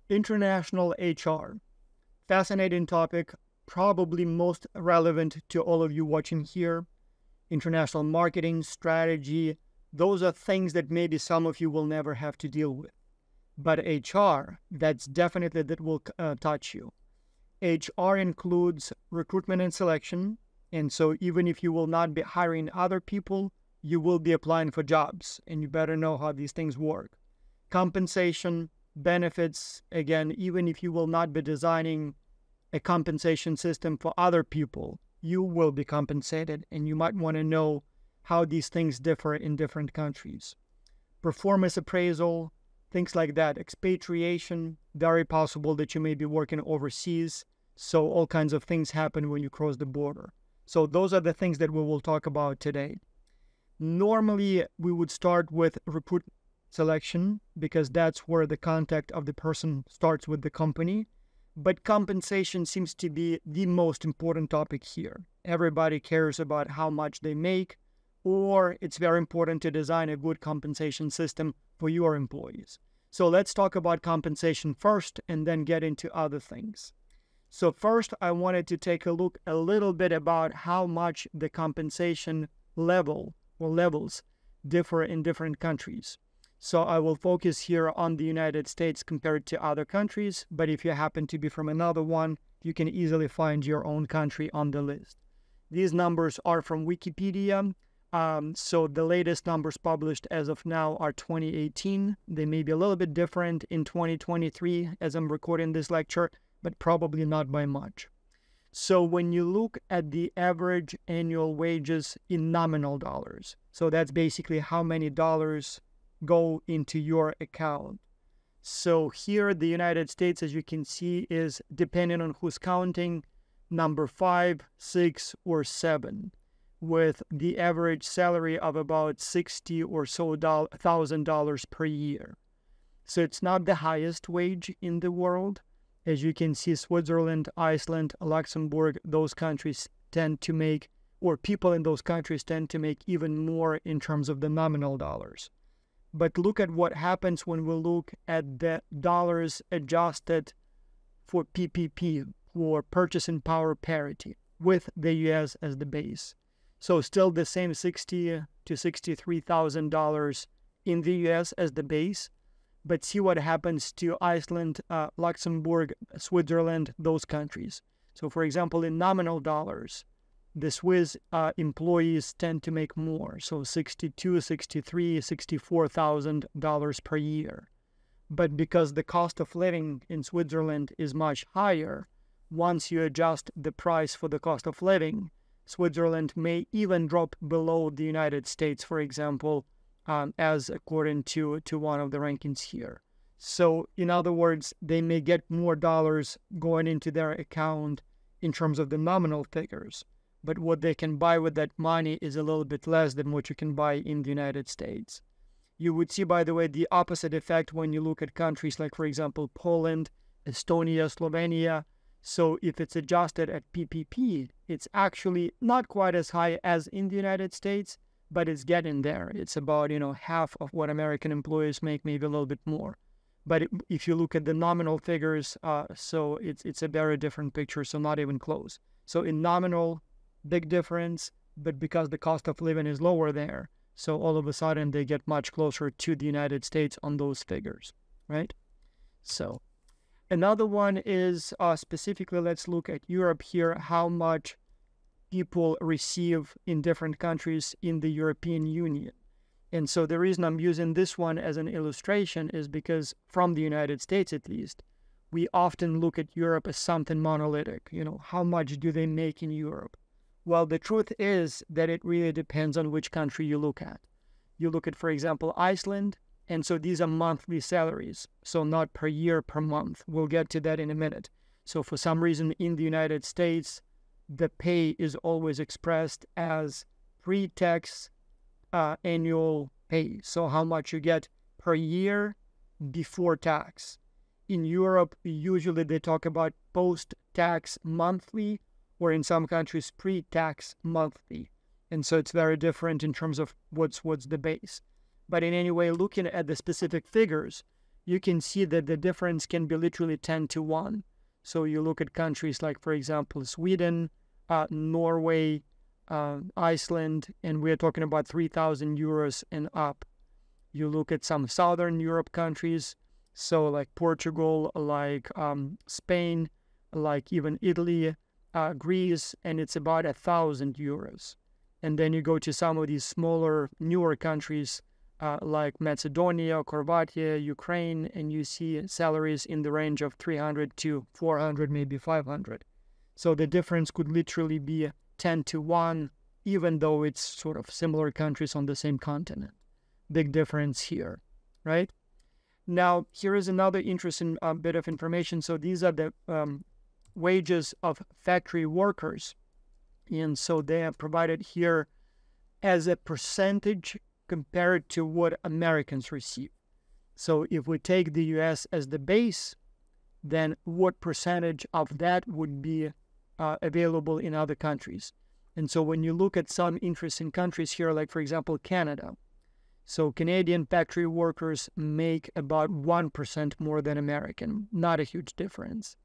International HR. Fascinating topic, probably most relevant to all of you watching here. International marketing, strategy, those are things that maybe some of you will never have to deal with. But HR, that will touch you. HR includes recruitment and selection. And so even if you will not be hiring other people, you will be applying for jobs, and you better know how these things work. Compensation, benefits, again, even if you will not be designing a compensation system for other people, you will be compensated, and you might want to know how these things differ in different countries. Performance appraisal, things like that. Expatriation, very possible that you may be working overseas. So all kinds of things happen when you cross the border. So those are the things that we will talk about today. Normally, we would start with recruit selection because that's where the contact of the person starts with the company. But compensation seems to be the most important topic here. Everybody cares about how much they make, or it's very important to design a good compensation system for your employees. So let's talk about compensation first and then get into other things. So first, I wanted to take a look a little bit about how much the compensation level or levels differ in different countries. So I will focus here on the United States compared to other countries, but if you happen to be from another one, you can easily find your own country on the list. These numbers are from Wikipedia. So the latest numbers published as of now are 2018. They may be a little bit different in 2023 as I'm recording this lecture, but probably not by much. So when you look at the average annual wages in nominal dollars, so that's basically how many dollars go into your account. So here the United States, as you can see, is, depending on who's counting, number 5, 6, or 7, with the average salary of about $60,000 or so per year. So it's not the highest wage in the world. As you can see, Switzerland, Iceland, Luxembourg, those countries tend to make, or people in those countries tend to make even more in terms of the nominal dollars. But look at what happens when we look at the dollars adjusted for PPP, for purchasing power parity, with the US as the base. So still the same $60,000 to $63,000 in the US as the base. But see what happens to Iceland, Luxembourg, Switzerland, those countries. So for example, in nominal dollars, the Swiss employees tend to make more. So $62,000, $63,000, $64,000 per year. But because the cost of living in Switzerland is much higher, once you adjust the price for the cost of living, Switzerland may even drop below the United States, for example, as according to one of the rankings here. So in other words, they may get more dollars going into their account in terms of the nominal figures, but what they can buy with that money is a little bit less than what you can buy in the United States. You would see, by the way, the opposite effect when you look at countries like, for example, Poland, Estonia, Slovenia. So if it's adjusted at PPP, it's actually not quite as high as in the United States, but it's getting there. It's about, half of what American employees make, maybe a little bit more. But if you look at the nominal figures, so it's a very different picture, so not even close. So in nominal, big difference, but because the cost of living is lower there, so all of a sudden they get much closer to the United States on those figures, right? So another one is specifically, let's look at Europe here, how much people receive in different countries in the European Union. And so the reason I'm using this one as an illustration is because from the United States, at least, we often look at Europe as something monolithic. How much do they make in Europe? Well, the truth is that it really depends on which country you look at. You look at, for example, Iceland, and so these are monthly salaries, so not per year, per month. We'll get to that in a minute. So for some reason in the United States, the pay is always expressed as pre-tax annual pay. So how much you get per year before tax. In Europe, usually they talk about post-tax monthly, or in some countries, pre-tax monthly. And so it's very different in terms of what's the base. But in any way, looking at the specific figures, you can see that the difference can be literally 10 to 1. So you look at countries like, for example, Sweden, Norway, Iceland, and we're talking about 3,000 euros and up. You look at some Southern Europe countries, so like Portugal, like Spain, like even Italy, Greece, and it's about 1,000 euros. And then you go to some of these smaller, newer countries like Macedonia, Croatia, Ukraine, and you see salaries in the range of 300 to 400, maybe 500. So the difference could literally be 10 to 1, even though it's sort of similar countries on the same continent. Big difference here, right? Now, here is another interesting bit of information. So these are the wages of factory workers. And so they are provided here as a percentage compared to what Americans receive. So if we take the US as the base, then what percentage of that would be available in other countries? And so when you look at some interesting countries here, like for example, Canada, so Canadian factory workers make about 1% more than American, not a huge difference.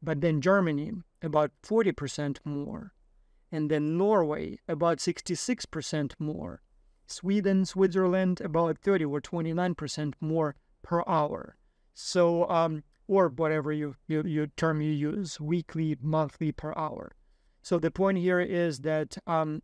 But then Germany, about 40% more. And then Norway, about 66% more. Sweden, Switzerland, about 30 or 29% more per hour. So, or whatever you term you use, weekly, monthly, per hour. So the point here is that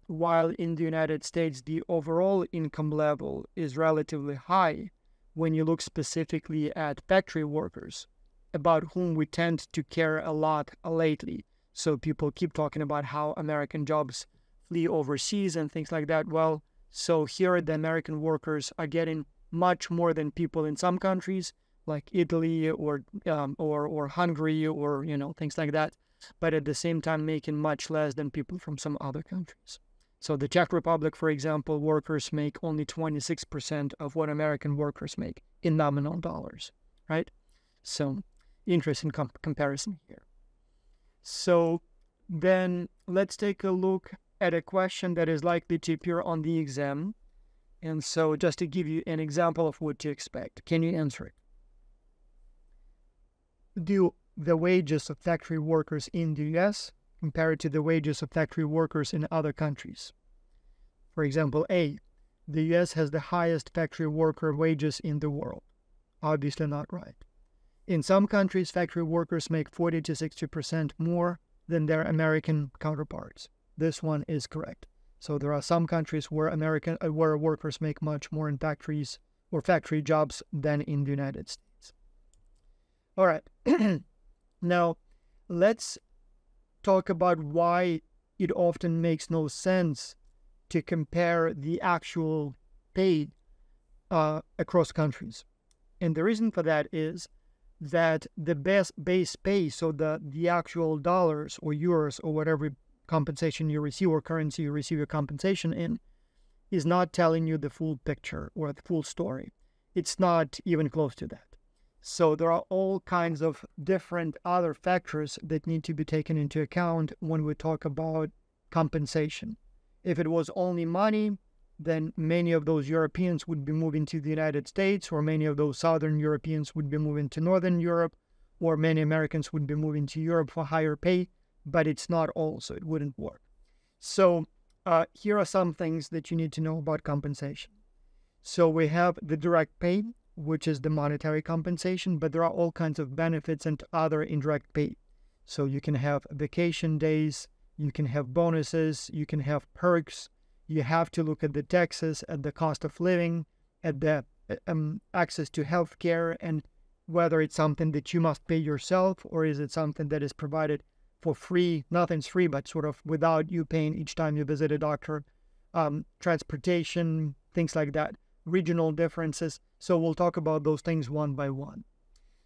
while in the United States, the overall income level is relatively high, when you look specifically at factory workers, about whom we tend to care a lot lately. So people keep talking about how American jobs flee overseas and things like that. Well, so here the American workers are getting much more than people in some countries, like Italy or Hungary or, things like that, but at the same time making much less than people from some other countries. So the Czech Republic, for example, workers make only 26% of what American workers make in nominal dollars, right? So interesting comparison here. So then let's take a look at a question that is likely to appear on the exam. And so just to give you an example of what to expect, can you answer it? Do the wages of factory workers in the US compared to the wages of factory workers in other countries? For example, A, the US has the highest factory worker wages in the world. Obviously not right. In some countries, factory workers make 40 to 60% more than their American counterparts. This one is correct. So there are some countries where where workers make much more in factories or factory jobs than in the United States. All right. Now, let's talk about why it often makes no sense to compare the actual pay across countries. And the reason for that is that the base pay, so the actual dollars or euros or whatever compensation you receive or currency you receive your compensation in, is not telling you the full picture or the full story. It's not even close to that. So there are all kinds of different other factors that need to be taken into account when we talk about compensation. If it was only money, then many of those Europeans would be moving to the United States, or many of those Southern Europeans would be moving to Northern Europe, or many Americans would be moving to Europe for higher pay, but it's not all, so it wouldn't work. So here are some things that you need to know about compensation. So we have the direct pay, which is the monetary compensation, but there are all kinds of benefits and other indirect pay. So you can have vacation days, you can have bonuses, you can have perks. You have to look at the taxes, at the cost of living, at the access to healthcare, and whether it's something that you must pay yourself or is it something that is provided for free. Nothing's free, but sort of without you paying each time you visit a doctor. Transportation, things like that. Regional differences. So we'll talk about those things one by one.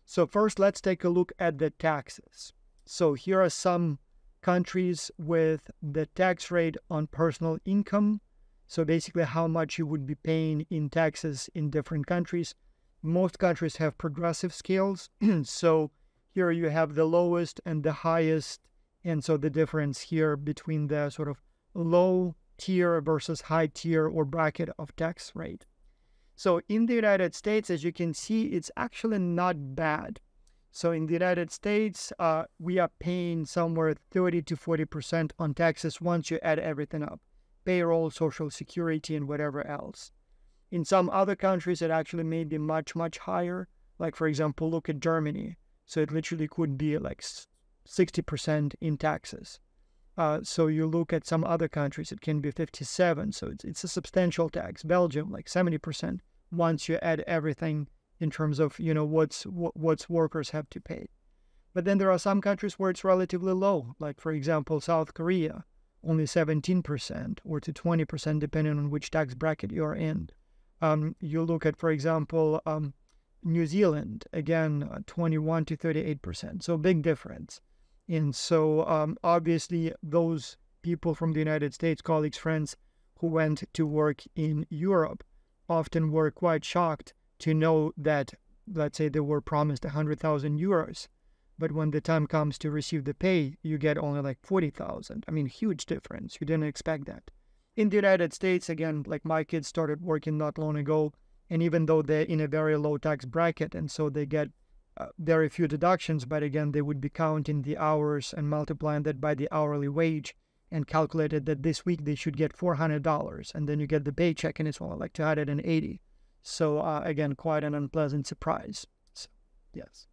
So first, let's take a look at the taxes. So here are some countries with the tax rate on personal income. So basically how much you would be paying in taxes in different countries. Most countries have progressive scales. So here you have the lowest and the highest. And so the difference here between the sort of low tier versus high tier or bracket of tax rate. So in the United States, as you can see, it's actually not bad. So in the United States, we are paying somewhere 30 to 40% on taxes once you add everything up, payroll, social security, and whatever else. In some other countries, it actually may be much, much higher. Like, for example, look at Germany. So it literally could be like 60% in taxes. So you look at some other countries, it can be 57. So it's a substantial tax. Belgium, like 70% once you add everything in terms of, what's workers have to pay. But then there are some countries where it's relatively low, like, for example, South Korea, only 17% or to 20%, depending on which tax bracket you're in. You look at, for example, New Zealand, again, 21 to 38%. So big difference. And so obviously those people from the United States, colleagues, friends who went to work in Europe often were quite shocked to know that, let's say, they were promised 100,000 euros. But when the time comes to receive the pay, you get only like 40,000. I mean, huge difference. You didn't expect that. In the United States, again, like my kids started working not long ago, and even though they're in a very low tax bracket, and so they get very few deductions, but again, they would be counting the hours and multiplying that by the hourly wage and calculated that this week they should get $400. And then you get the paycheck and it's only like 280. So again, quite an unpleasant surprise. So, yes.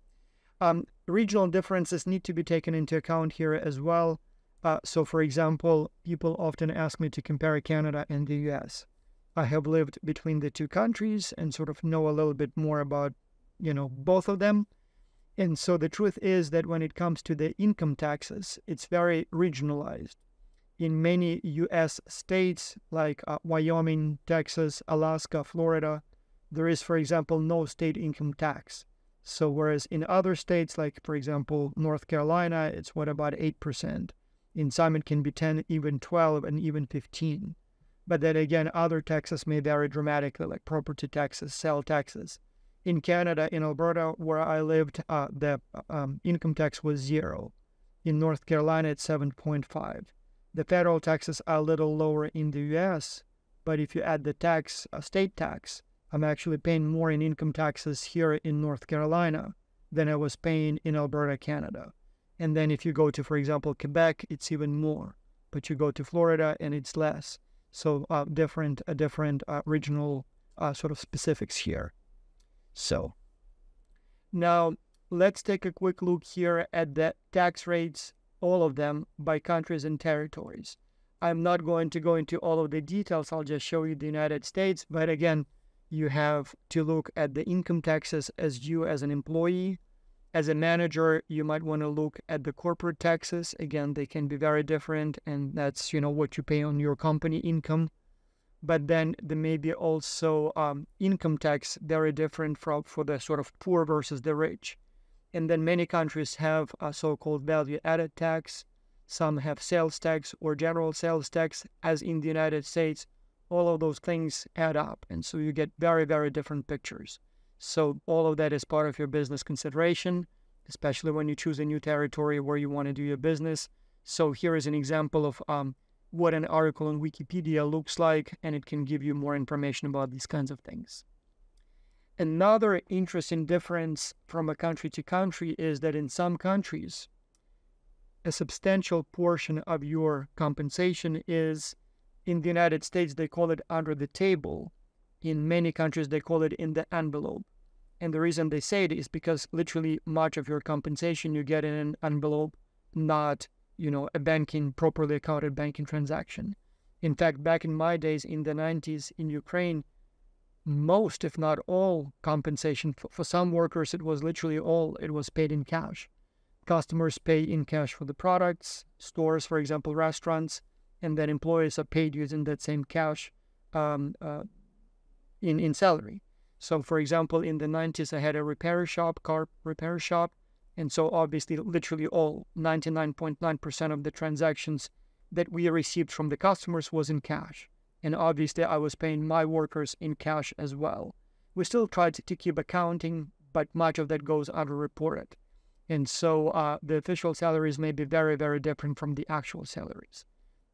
Regional differences need to be taken into account here as well. So for example, people often ask me to compare Canada and the US. I have lived between the two countries and sort of know a little bit more about, both of them. And so the truth is that when it comes to the income taxes, it's very regionalized. In many US states like Wyoming, Texas, Alaska, Florida, there is, for example, no state income tax. So whereas in other states, like, for example, North Carolina, it's about 8%. In some, it can be 10, even 12, and even 15. But then again, other taxes may vary dramatically, like property taxes, sale taxes. In Canada, in Alberta, where I lived, the income tax was 0. In North Carolina, it's 7.5. The federal taxes are a little lower in the US, but if you add the tax, state tax, I'm actually paying more in income taxes here in North Carolina than I was paying in Alberta, Canada. And then if you go to, for example, Quebec, it's even more. But you go to Florida and it's less. So different regional sort of specifics here. So now let's take a quick look here at the tax rates, all of them by countries and territories. I'm not going to go into all of the details. I'll just show you the United States. But again, you have to look at the income taxes as you as an employee. As a manager, you might want to look at the corporate taxes. Again, they can be very different, and that's, what you pay on your company income. But then there may be also income tax very different for the sort of poor versus the rich. And then many countries have a so-called value-added tax. Some have sales tax or general sales tax, as in the United States. All of those things add up, and so you get very, very different pictures. So all of that is part of your business consideration, especially when you choose a new territory where you want to do your business. So here is an example of what an article on Wikipedia looks like, and it can give you more information about these kinds of things. Another interesting difference from a country to country is that in some countries, a substantial portion of your compensation is, in the United States, they call it under the table. In many countries, they call it in the envelope. And the reason they say it is because literally much of your compensation you get in an envelope, not, a properly accounted banking transaction. In fact, back in my days in the 90s in Ukraine, most, if not all, compensation for some workers, it was literally all, it was paid in cash. Customers pay in cash for the products, stores, for example, restaurants, and then employees are paid using that same cash in salary. So, for example, in the 90s, I had a car repair shop, and so obviously, literally all, 99.9% of the transactions that we received from the customers was in cash. And obviously, I was paying my workers in cash as well. We still tried to keep accounting, but much of that goes underreported. And so the official salaries may be very, very different from the actual salaries.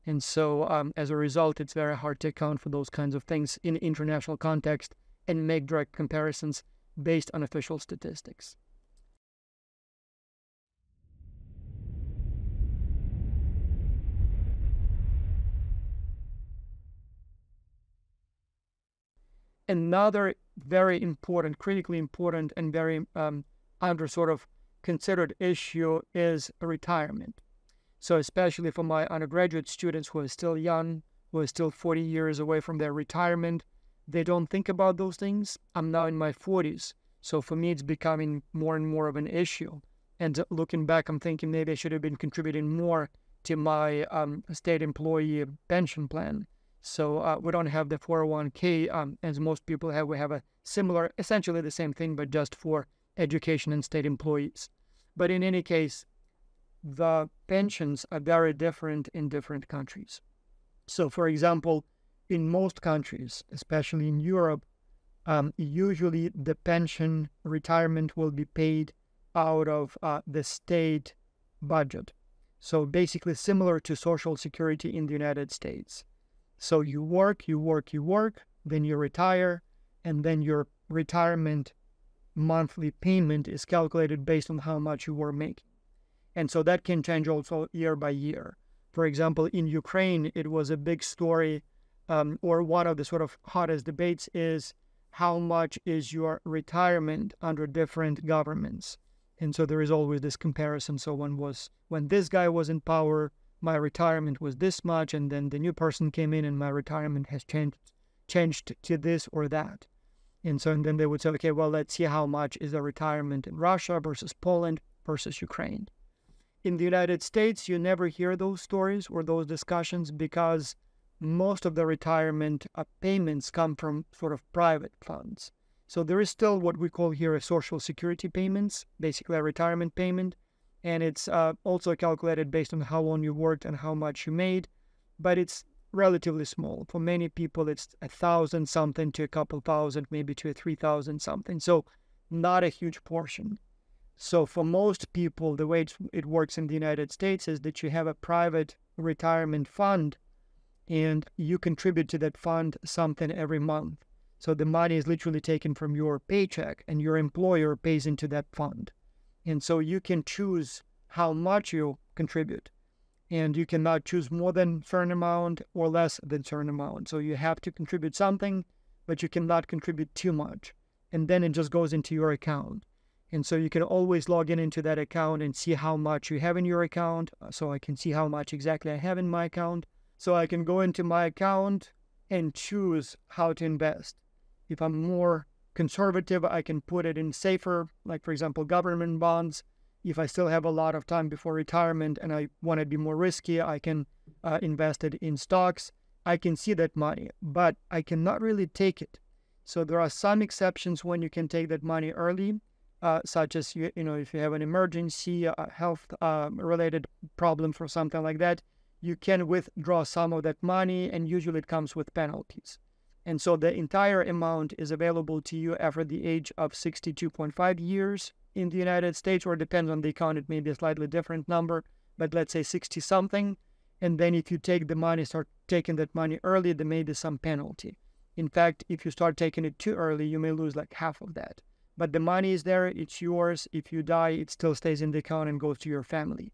And so as a result, it's very hard to account for those kinds of things in international context and make direct comparisons based on official statistics. Another very important, critically important, and very under sort of considered issue is retirement. So especially for my undergraduate students who are still young, who are still 40 years away from their retirement, they don't think about those things. I'm now in my 40s, so for me it's becoming more and more of an issue. And looking back, I'm thinking maybe I should have been contributing more to my state employee pension plan. So we don't have the 401k as most people have. We have a similar, essentially the same thing, but just for education and state employees. But in any case, the pensions are very different in different countries. So, for example, in most countries, especially in Europe, usually the pension retirement will be paid out of the state budget. So basically similar to Social Security in the United States. So you work, then you retire, and then your retirement monthly payment is calculated based on how much you were making. And so that can change also year by year. For example, in Ukraine, it was a big story, or one of the sort of hottest debates is how much is your retirement under different governments. And so there is always this comparison. So when this guy was in power, my retirement was this much, and then the new person came in and my retirement has changed to this or that. And then they would say, okay, well, let's see how much is the retirement in Russia versus Poland versus Ukraine. In the United States, you never hear those stories or those discussions because most of the retirement payments come from sort of private funds. So there is still what we call here a Social Security payments, basically a retirement payment. And it's also calculated based on how long you worked and how much you made, but it's relatively small. For many people, it's 1,000 something to a couple thousand, maybe to a 3,000 something. So not a huge portion. So for most people, the way it works in the United States is that you have a private retirement fund and you contribute to that fund something every month. So the money is literally taken from your paycheck and your employer pays into that fund. And so you can choose how much you contribute. And you cannot choose more than a certain amount or less than a certain amount. So you have to contribute something, but you cannot contribute too much. And then it just goes into your account. And so you can always log into that account and see how much you have in your account. So I can see how much exactly I have in my account. So I can go into my account and choose how to invest. If I'm more conservative, I can put it in safer, like for example, government bonds. If I still have a lot of time before retirement and I want to be more risky, I can invest it in stocks. I can see that money, but I cannot really take it. So there are some exceptions when you can take that money early, such as if you have an emergency, a health related problems or something like that, you can withdraw some of that money, and usually it comes with penalties. And so the entire amount is available to you after the age of 62.5 years in the United States, or depends on the account, it may be a slightly different number, but let's say 60 something. And then if you take the money, start taking that money early, there may be some penalty. In fact, if you start taking it too early, you may lose like half of that. But the money is there, it's yours. If you die, it still stays in the account and goes to your family.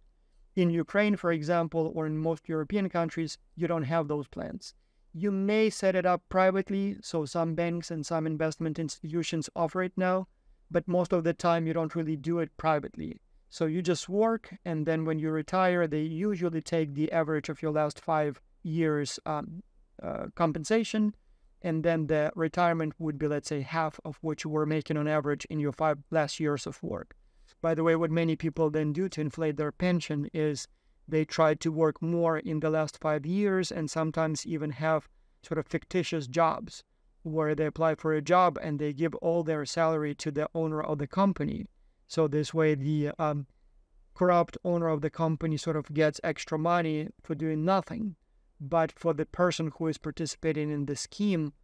In Ukraine, for example, or in most European countries, you don't have those plans. You may set it up privately, so some banks and some investment institutions offer it now, but most of the time you don't really do it privately. So you just work, and then when you retire, they usually take the average of your last 5 years compensation, and then the retirement would be, let's say, half of what you were making on average in your 5 last years of work. By the way, what many people then do to inflate their pension is they try to work more in the last 5 years and sometimes even have sort of fictitious jobs where they apply for a job and they give all their salary to the owner of the company. So this way the corrupt owner of the company sort of gets extra money for doing nothing. But for the person who is participating in the scheme,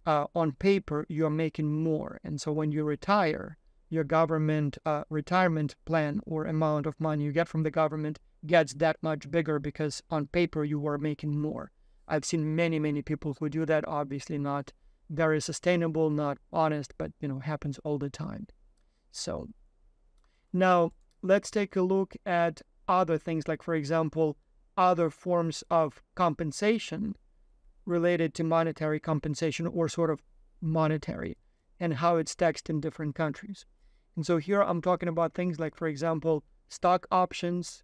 on paper, you're making more. And so when you retire, your government retirement plan or amount of money you get from the government gets that much bigger because on paper you were making more. I've seen many, many people who do that, obviously not very sustainable, not honest, but happens all the time. So now let's take a look at other things, like for example, other forms of compensation related to monetary compensation, or sort of monetary, and how it's taxed in different countries. And so here I'm talking about things like, for example, stock options,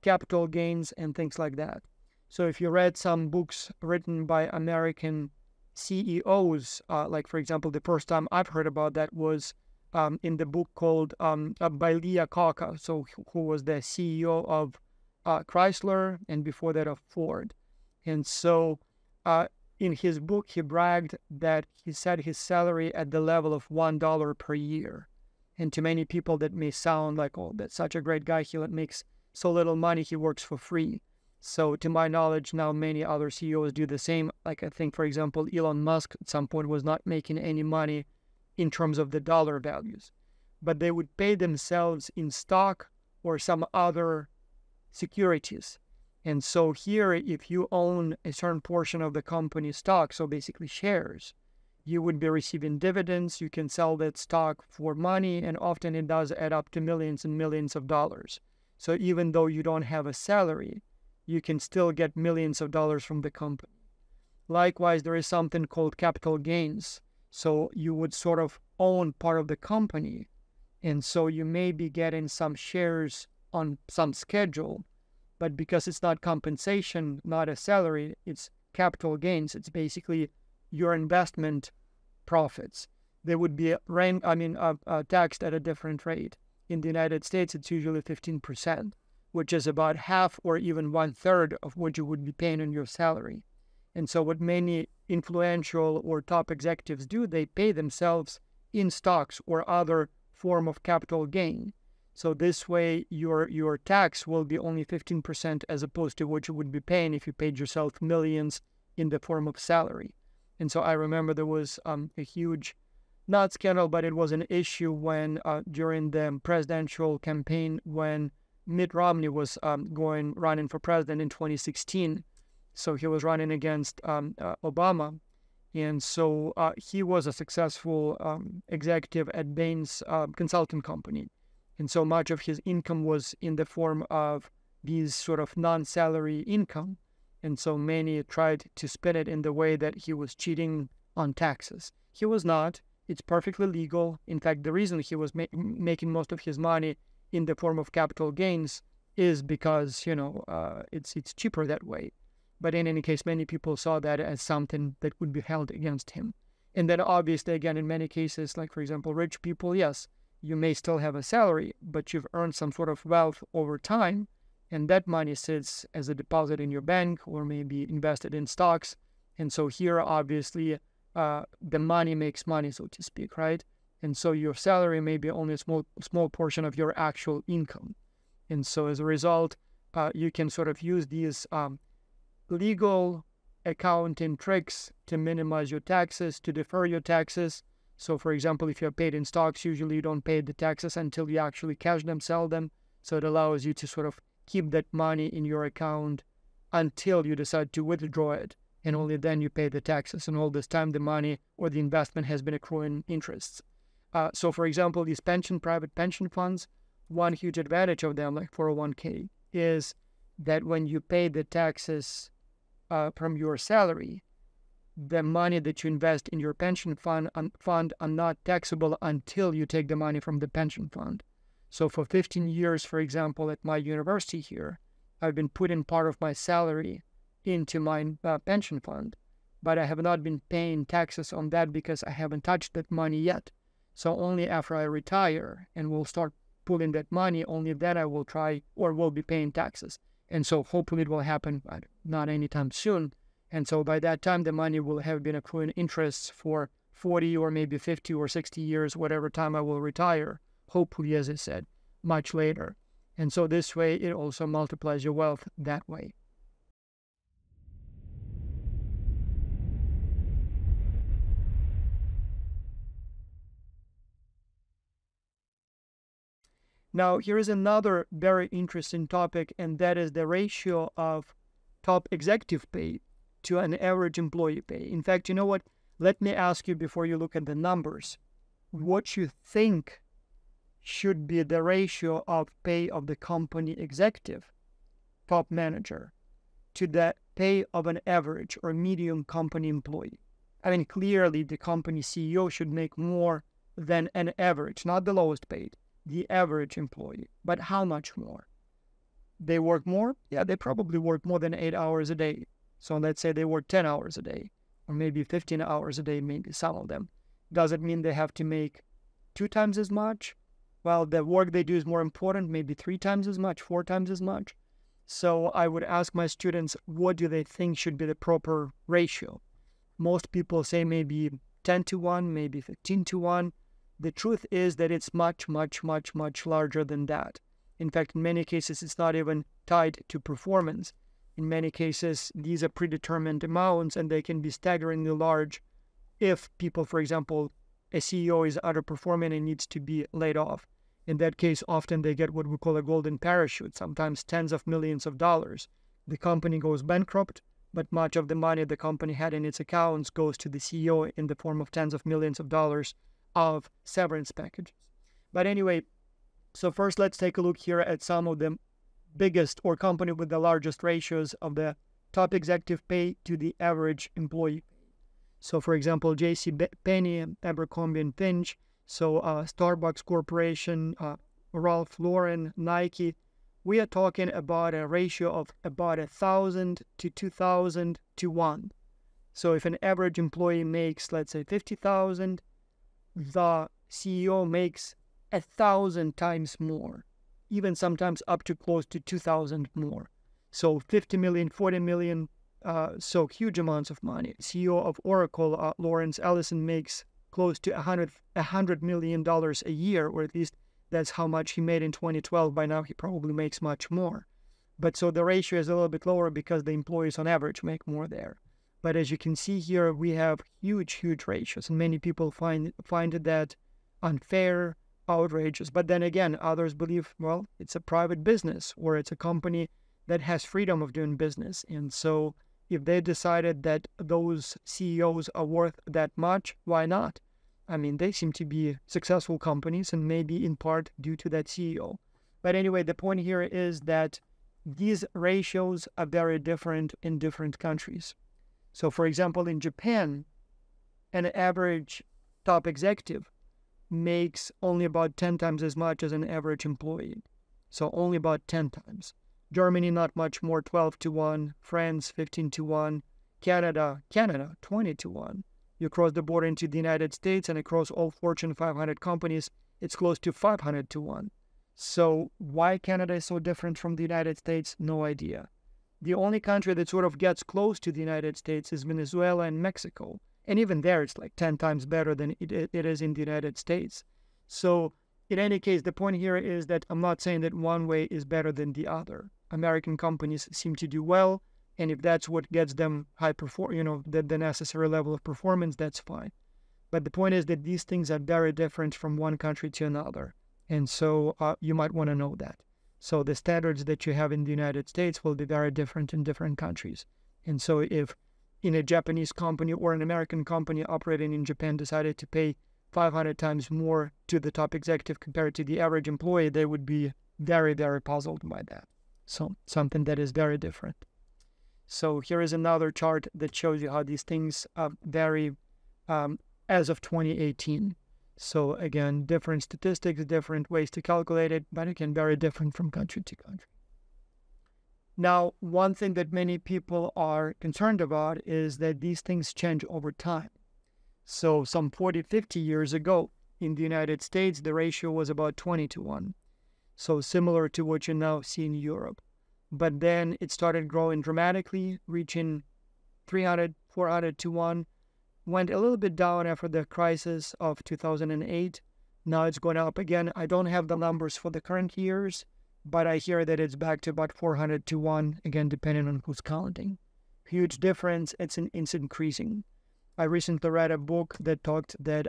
capital gains, and things like that. So if you read some books written by American CEOs, like for example, the first time I've heard about that was in the book called by Lee Iacocca, so who was the CEO of Chrysler, and before that of Ford. And so in his book, he bragged that he set his salary at the level of $1 per year. And to many people, that may sound like, oh, that's such a great guy. He makes so little money, he works for free. So to my knowledge, now many other CEOs do the same. Like I think, for example, Elon Musk at some point was not making any money in terms of the dollar values, but they would pay themselves in stock or some other securities. And so here, if you own a certain portion of the company's stock, so basically shares, you would be receiving dividends. You can sell that stock for money, and often it does add up to millions and millions of dollars. So even though you don't have a salary, you can still get millions of dollars from the company. Likewise, there is something called capital gains. So you would sort of own part of the company, and so you may be getting some shares on some schedule, but because it's not compensation, not a salary, it's capital gains. It's basically your investment profits. They would be taxed at a different rate. In the United States, it's usually 15%, which is about half or even 1/3 of what you would be paying on your salary. And so what many influential or top executives do, they pay themselves in stocks or other form of capital gain. So this way, your tax will be only 15% as opposed to what you would be paying if you paid yourself millions in the form of salary. And so I remember there was a huge, not scandal, but it was an issue when during the presidential campaign when Mitt Romney was running for president in 2016. So he was running against Obama. And so he was a successful executive at Bain's consulting company. And so much of his income was in the form of these sort of non-salary income. And so many tried to spin it in the way that he was cheating on taxes. He was not. It's perfectly legal. In fact, the reason he was making most of his money in the form of capital gains is because, it's cheaper that way. But in any case, many people saw that as something that would be held against him. And then obviously, again, in many cases, like for example, rich people, yes, you may still have a salary, but you've earned some sort of wealth over time, and that money sits as a deposit in your bank or maybe invested in stocks. And so here, obviously, the money makes money, so to speak, right? And so your salary may be only a small portion of your actual income. And so as a result, you can sort of use these legal accounting tricks to minimize your taxes, to defer your taxes. So for example, if you're paid in stocks, usually you don't pay the taxes until you actually cash them, sell them. So it allows you to sort of keep that money in your account until you decide to withdraw it. And only then you pay the taxes. And all this time, the money or the investment has been accruing interests. So for example, these private pension funds, one huge advantage of them, like 401k, is that when you pay the taxes from your salary, the money that you invest in your pension fund are not taxable until you take the money from the pension fund. So for 15 years, for example, at my university here, I've been putting part of my salary into my pension fund, but I have not been paying taxes on that because I haven't touched that money yet. So only after I retire and will start pulling that money, only then I will try or will be paying taxes. And so hopefully it will happen, but not anytime soon. And so by that time, the money will have been accruing interests for 40 or maybe 50 or 60 years, whatever time I will retire, hopefully, as I said, much later. And so this way, it also multiplies your wealth that way. Now, here is another very interesting topic, and that is the ratio of top executive pay to an average employee pay. In fact, you know what? Let me ask you before you look at the numbers, what you think should be the ratio of pay of the company executive, top manager, to the pay of an average or medium company employee. I mean, clearly the company CEO should make more than an average, not the lowest paid, the average employee. But how much more? They work more? Yeah, they probably work more than 8 hours a day. So let's say they work 10 hours a day, or maybe 15 hours a day, maybe some of them. Does it mean they have to make 2 times as much? Well, the work they do is more important, maybe 3 times as much, 4 times as much. So I would ask my students, what do they think should be the proper ratio? Most people say maybe 10 to 1, maybe 15 to 1. The truth is that it's much, much, much, much larger than that. In fact, in many cases, it's not even tied to performance. In many cases, these are predetermined amounts, and they can be staggeringly large if people, for example, a CEO is underperforming and needs to be laid off. In that case, often they get what we call a golden parachute, sometimes tens of millions of dollars. The company goes bankrupt, but much of the money the company had in its accounts goes to the CEO in the form of tens of millions of dollars of severance packages. But anyway, so first let's take a look here at some of the biggest or company with the largest ratios of the top executive pay to the average employee. So for example, J.C. Penney, Abercrombie & Finch, so Starbucks Corporation, Ralph Lauren, Nike, we are talking about a ratio of about 1,000 to 2,000 to 1. So if an average employee makes, let's say, 50,000, the CEO makes 1,000 times more, even sometimes up to close to 2,000 more. So 50 million, 40 million, so huge amounts of money. CEO of Oracle, Lawrence Ellison, makes close to $100 million a year, or at least that's how much he made in 2012. By now, he probably makes much more. But so the ratio is a little bit lower because the employees on average make more there. But as you can see here, we have huge, huge ratios, and many people find that unfair, outrageous. But then again, others believe, well, it's a private business, or it's a company that has freedom of doing business. And so if they decided that those CEOs are worth that much, why not? I mean, they seem to be successful companies, and maybe in part due to that CEO. But anyway, the point here is that these ratios are very different in different countries. So for example, in Japan, an average top executive makes only about 10 times as much as an average employee. So only about 10 times. Germany, not much more, 12 to 1. France, 15 to 1. Canada, 20 to 1. You cross the border into the United States, and across all Fortune 500 companies, it's close to 500 to 1. So why Canada is so different from the United States? No idea. The only country that sort of gets close to the United States is Venezuela and Mexico. And even there, it's like 10 times better than it is in the United States. So in any case, the point here is that I'm not saying that one way is better than the other. American companies seem to do well, and if that's what gets them the necessary level of performance, that's fine. But the point is that these things are very different from one country to another. And so you might want to know that. So the standards that you have in the United States will be very different in different countries. And so if in a Japanese company or an American company operating in Japan decided to pay 500 times more to the top executive compared to the average employee, they would be very, very puzzled by that. So something that is very different. So here is another chart that shows you how these things vary as of 2018. So again, different statistics, different ways to calculate it, but again, very different from country to country. Now, one thing that many people are concerned about is that these things change over time. So some 40, 50 years ago in the United States, the ratio was about 20 to 1. So similar to what you now see in Europe. But then it started growing dramatically, reaching 300, 400 to 1. Went a little bit down after the crisis of 2008. Now it's going up again. I don't have the numbers for the current years, but I hear that it's back to about 400 to 1, again, depending on who's counting. Huge difference. It's increasing. I recently read a book that talked that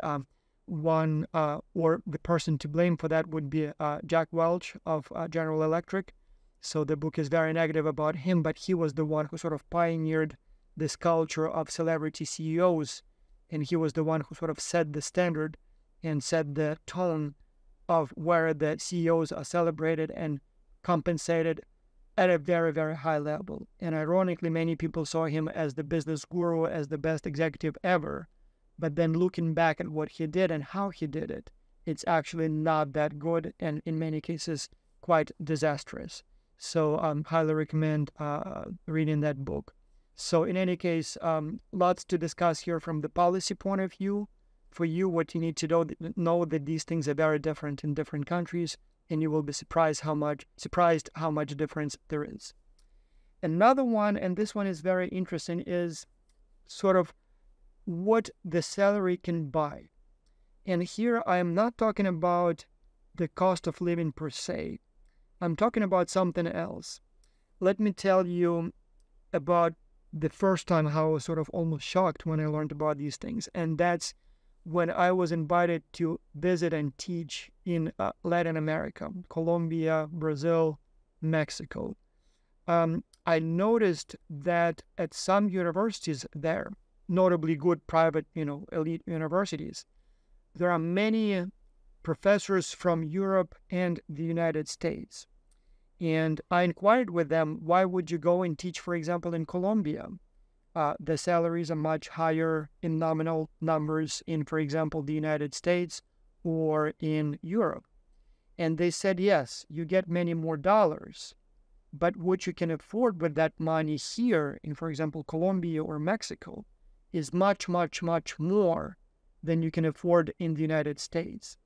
or the person to blame for that would be Jack Welch of General Electric. So the book is very negative about him, but he was the one who sort of pioneered this culture of celebrity CEOs and he was the one who sort of set the standard and set the tone of where the CEOs are celebrated and compensated at a very, very high level. And ironically, many people saw him as the business guru, as the best executive ever. But then looking back at what he did and how he did it, it's actually not that good, and in many cases, quite disastrous. So highly recommend reading that book. So in any case, lots to discuss here from the policy point of view. For you, what you need to know that these things are very different in different countries, and you will be surprised how much difference there is. Another one, and this one is very interesting, is sort of what the salary can buy. And here I am not talking about the cost of living per se. I'm talking about something else. Let me tell you about the first time how I was sort of almost shocked when I learned about these things. And that's when I was invited to visit and teach in Latin America, Colombia, Brazil, Mexico. I noticed that at some universities there, notably good private, elite universities, there are many professors from Europe and the United States. And I inquired with them, why would you go and teach, for example, in Colombia? The salaries are much higher in nominal numbers in, for example, the United States or in Europe. And they said, yes, you get many more dollars, but what you can afford with that money here in, for example, Colombia or Mexico is much, much, much more than you can afford in the United States.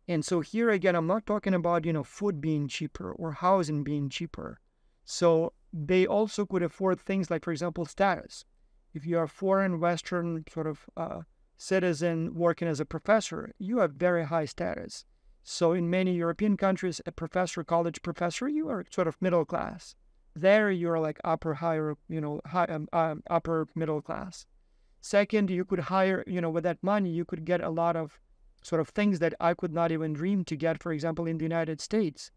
And so here again, I'm not talking about, food being cheaper or housing being cheaper. So they also could afford things like, for example, status. If you are a foreign Western sort of citizen working as a professor, you have very high status. So in many European countries, a professor, college professor, you are sort of middle class. There you're like upper middle class. Second, you could hire, with that money, you could get a lot of sort of things that I could not even dream to get, for example, in the United States.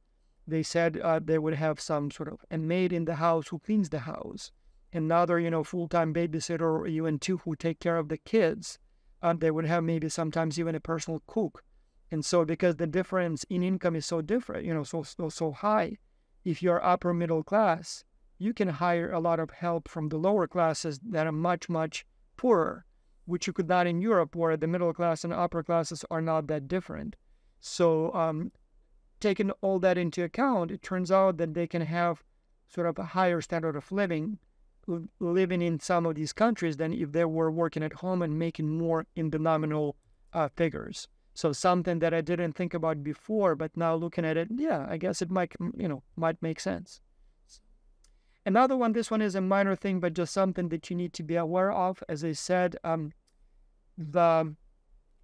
They said they would have some sort of a maid in the house who cleans the house, another, full-time babysitter or even two who take care of the kids. They would have maybe sometimes even a personal cook. And so because the difference in income is so different, so high, if you're upper middle class, you can hire a lot of help from the lower classes that are much, much poorer, which you could not in Europe, where the middle class and upper classes are not that different. So taking all that into account, it turns out that they can have sort of a higher standard of living in some of these countries than if they were working at home and making more in the nominal figures. So something that I didn't think about before, but now looking at it, yeah, I guess it might make sense. Another one, this one is a minor thing, but just something that you need to be aware of. As I said, the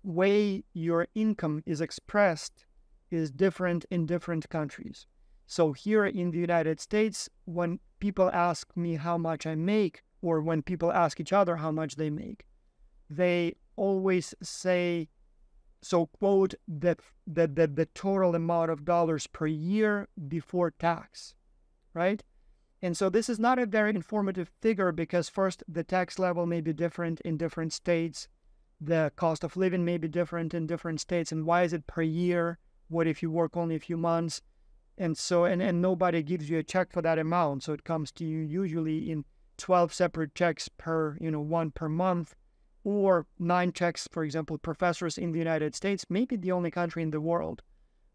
way your income is expressed is different in different countries. So here in the United States, when people ask me how much I make, or when people ask each other how much they make, they always say, so quote, the total amount of dollars per year before tax, right? And so this is not a very informative figure because first, the tax level may be different in different states. The cost of living may be different in different states. And why is it per year? What if you work only a few months? And so, and nobody gives you a check for that amount. So it comes to you usually in 12 separate checks per, one per month, or 9 checks, for example. Professors in the United States may be the only country in the world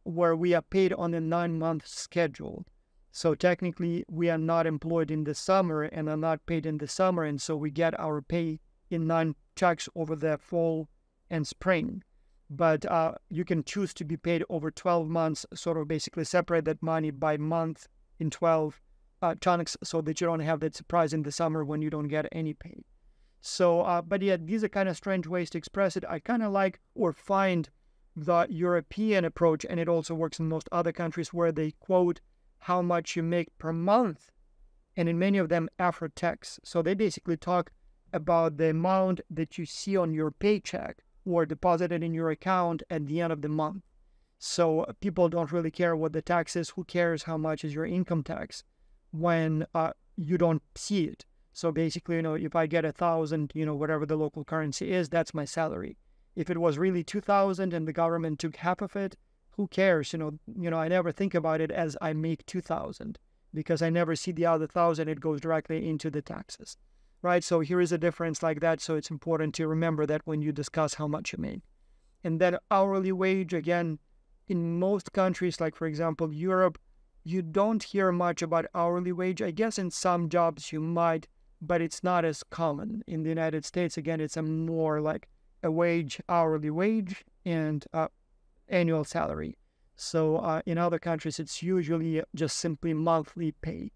where we are paid on a 9-month schedule. So technically, we are not employed in the summer and are not paid in the summer. And so we get our pay in 9 checks over the fall and spring. But you can choose to be paid over 12 months, sort of basically separate that money by month in 12 chunks so that you don't have that surprise in the summer when you don't get any pay. So, but yeah, these are kind of strange ways to express it. I kind of like or find the European approach, and it also works in most other countries where they quote how much you make per month, and in many of them after tax. So they basically talk about the amount that you see on your paycheck or deposited in your account at the end of the month. So people don't really care what the tax is. Who cares how much is your income tax when you don't see it? So basically, if I get 1,000, whatever the local currency is, that's my salary. If it was really 2,000 and the government took half of it, who cares? I never think about it as I make 2,000 because I never see the other 1,000. It goes directly into the taxes, right? So here is a difference like that. So it's important to remember that when you discuss how much you make. And then hourly wage, again, in most countries, like for example, Europe, you don't hear much about hourly wage. I guess in some jobs you might, but it's not as common. In the United States, again, it's a more like a wage, hourly wage, and annual salary. So in other countries, it's usually just simply monthly pay.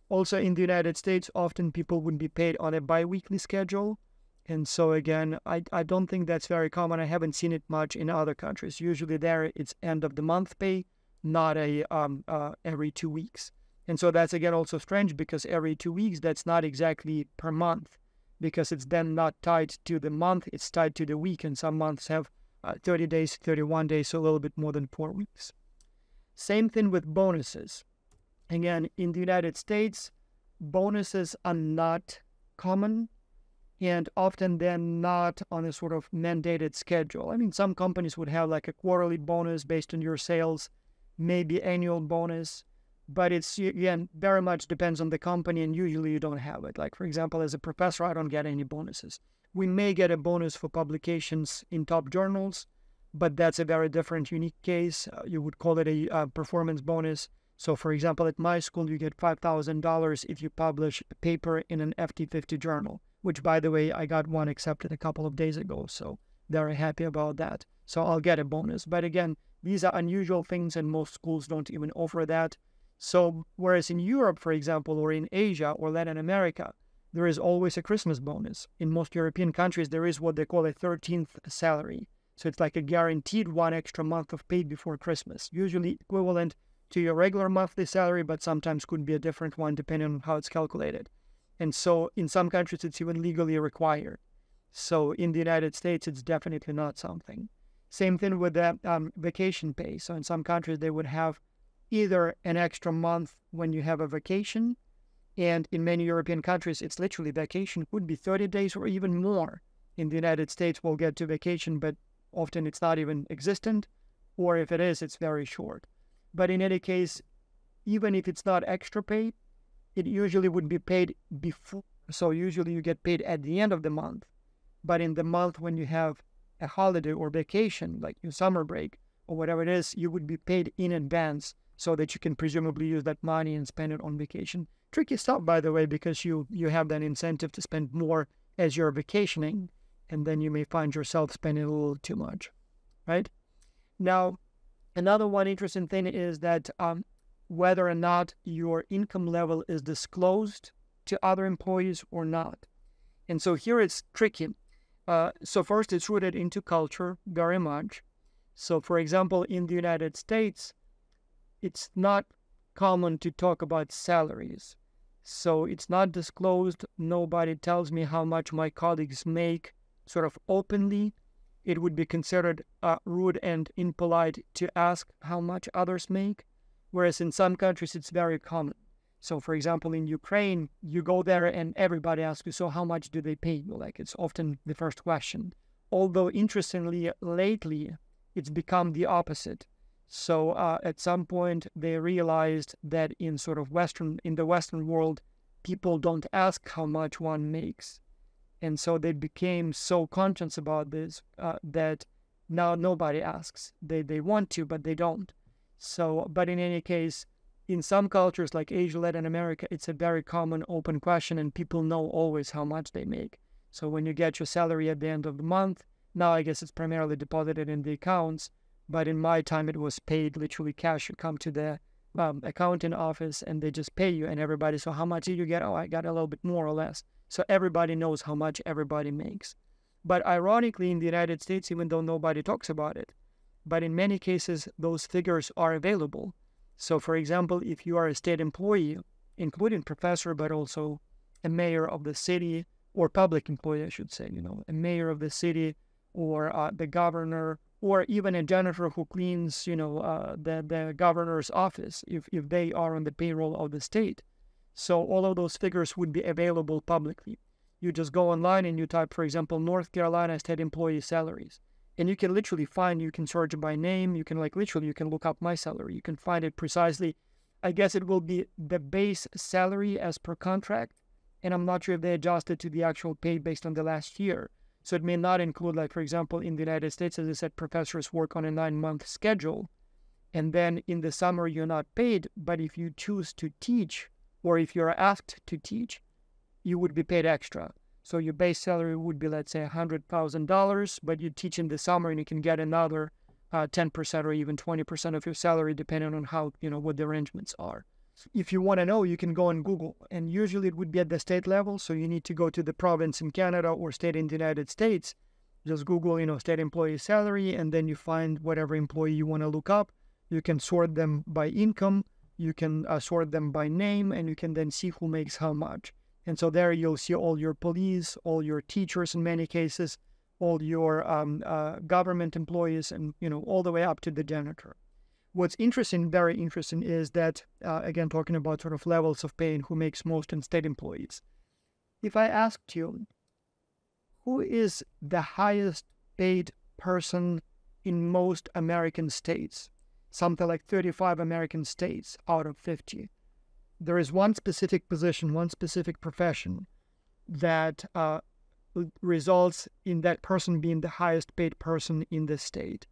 Also in the United States, often people would be paid on a bi-weekly schedule. And so again, I don't think that's very common. I haven't seen it much in other countries. Usually there it's end of the month pay, not every 2 weeks. And so that's again also strange because every 2 weeks, that's not exactly per month because it's then not tied to the month, it's tied to the week. And some months have 30 days, 31 days, so a little bit more than 4 weeks. Same thing with bonuses. Again, in the United States, bonuses are not common and often they're not on a sort of mandated schedule. I mean, some companies would have like a quarterly bonus based on your sales, maybe annual bonus, but it's, again, very much depends on the company and usually you don't have it. Like, for example, as a professor, I don't get any bonuses. We may get a bonus for publications in top journals, but that's a very different, unique case. You would call it a performance bonus. So, for example, at my school, you get $5,000 if you publish a paper in an FT50 journal, which, by the way, I got one accepted a couple of days ago. So very happy about that. So I'll get a bonus. But again, these are unusual things and most schools don't even offer that. So whereas in Europe, for example, or in Asia or Latin America, there is always a Christmas bonus. In most European countries, there is what they call a 13th salary. So it's like a guaranteed one extra month of pay before Christmas, usually equivalent to your regular monthly salary, but sometimes could be a different one depending on how it's calculated. And so in some countries, it's even legally required. So in the United States, it's definitely not something. Same thing with the vacation pay. So in some countries, they would have either an extra month when you have a vacation, and in many European countries, it's literally vacation could be 30 days or even more. In the United States, we'll get to vacation, but often it's not even existent, or if it is, it's very short. But in any case, even if it's not extra pay, it usually would be paid before. So usually you get paid at the end of the month. But in the month when you have a holiday or vacation, like your summer break or whatever it is, you would be paid in advance so that you can presumably use that money and spend it on vacation. Tricky stuff, by the way, because you have that incentive to spend more as you're vacationing, and then you may find yourself spending a little too much, right? Now, another one interesting thing is that whether or not your income level is disclosed to other employees or not. And so here it's tricky. So first, it's rooted into culture very much. So for example, in the United States, it's not common to talk about salaries. So it's not disclosed. Nobody tells me how much my colleagues make sort of openly. It would be considered rude and impolite to ask how much others make. Whereas in some countries, it's very common. So, for example, in Ukraine, you go there and everybody asks you, so how much do they pay you? Like, it's often the first question. Although, interestingly, lately, it's become the opposite. So, at some point, they realized that in the Western world, people don't ask how much one makes. And so they became so conscious about this that now nobody asks. They want to, but they don't. So, but in any case, in some cultures like Asia, Latin America, it's a very common open question and people know always how much they make. So when you get your salary at the end of the month, now I guess it's primarily deposited in the accounts, but in my time it was paid literally cash. You come to the accounting office and they just pay you and everybody, so how much did you get? Oh, I got a little bit more or less. So everybody knows how much everybody makes. But ironically, in the United States, even though nobody talks about it, but in many cases, those figures are available. So, for example, if you are a state employee, including professor, but also a mayor of the city, or public employee, I should say, a mayor of the city, or the governor, or even a janitor who cleans, the governor's office, if they are on the payroll of the state. So all of those figures would be available publicly. You just go online and you type, for example, North Carolina state employee salaries. And you can literally find, you can search by name, you can you can look up my salary. You can find it precisely. I guess it will be the base salary as per contract. And I'm not sure if they adjusted to the actual pay based on the last year. So it may not include, like, for example, in the United States, as I said, professors work on a 9-month schedule. And then in the summer, you're not paid. But if you choose to teach, or if you're asked to teach, you would be paid extra. So your base salary would be, let's say, $100,000, but you teach in the summer and you can get another 10% or even 20% of your salary, depending on how, what the arrangements are. If you want to know, you can go on Google, and usually it would be at the state level. So you need to go to the province in Canada or state in the United States. Just Google, state employee salary, and then you find whatever employee you want to look up. You can sort them by income. You can sort them by name, and you can then see who makes how much. And so there you'll see all your police, all your teachers in many cases, all your government employees, and all the way up to the janitor. What's interesting, very interesting, is that, again, talking about sort of levels of pay and who makes most in state employees. If I asked you, who is the highest paid person in most American states, something like 35 American states out of 50, there is one specific position, one specific profession that results in that person being the highest paid person in the state.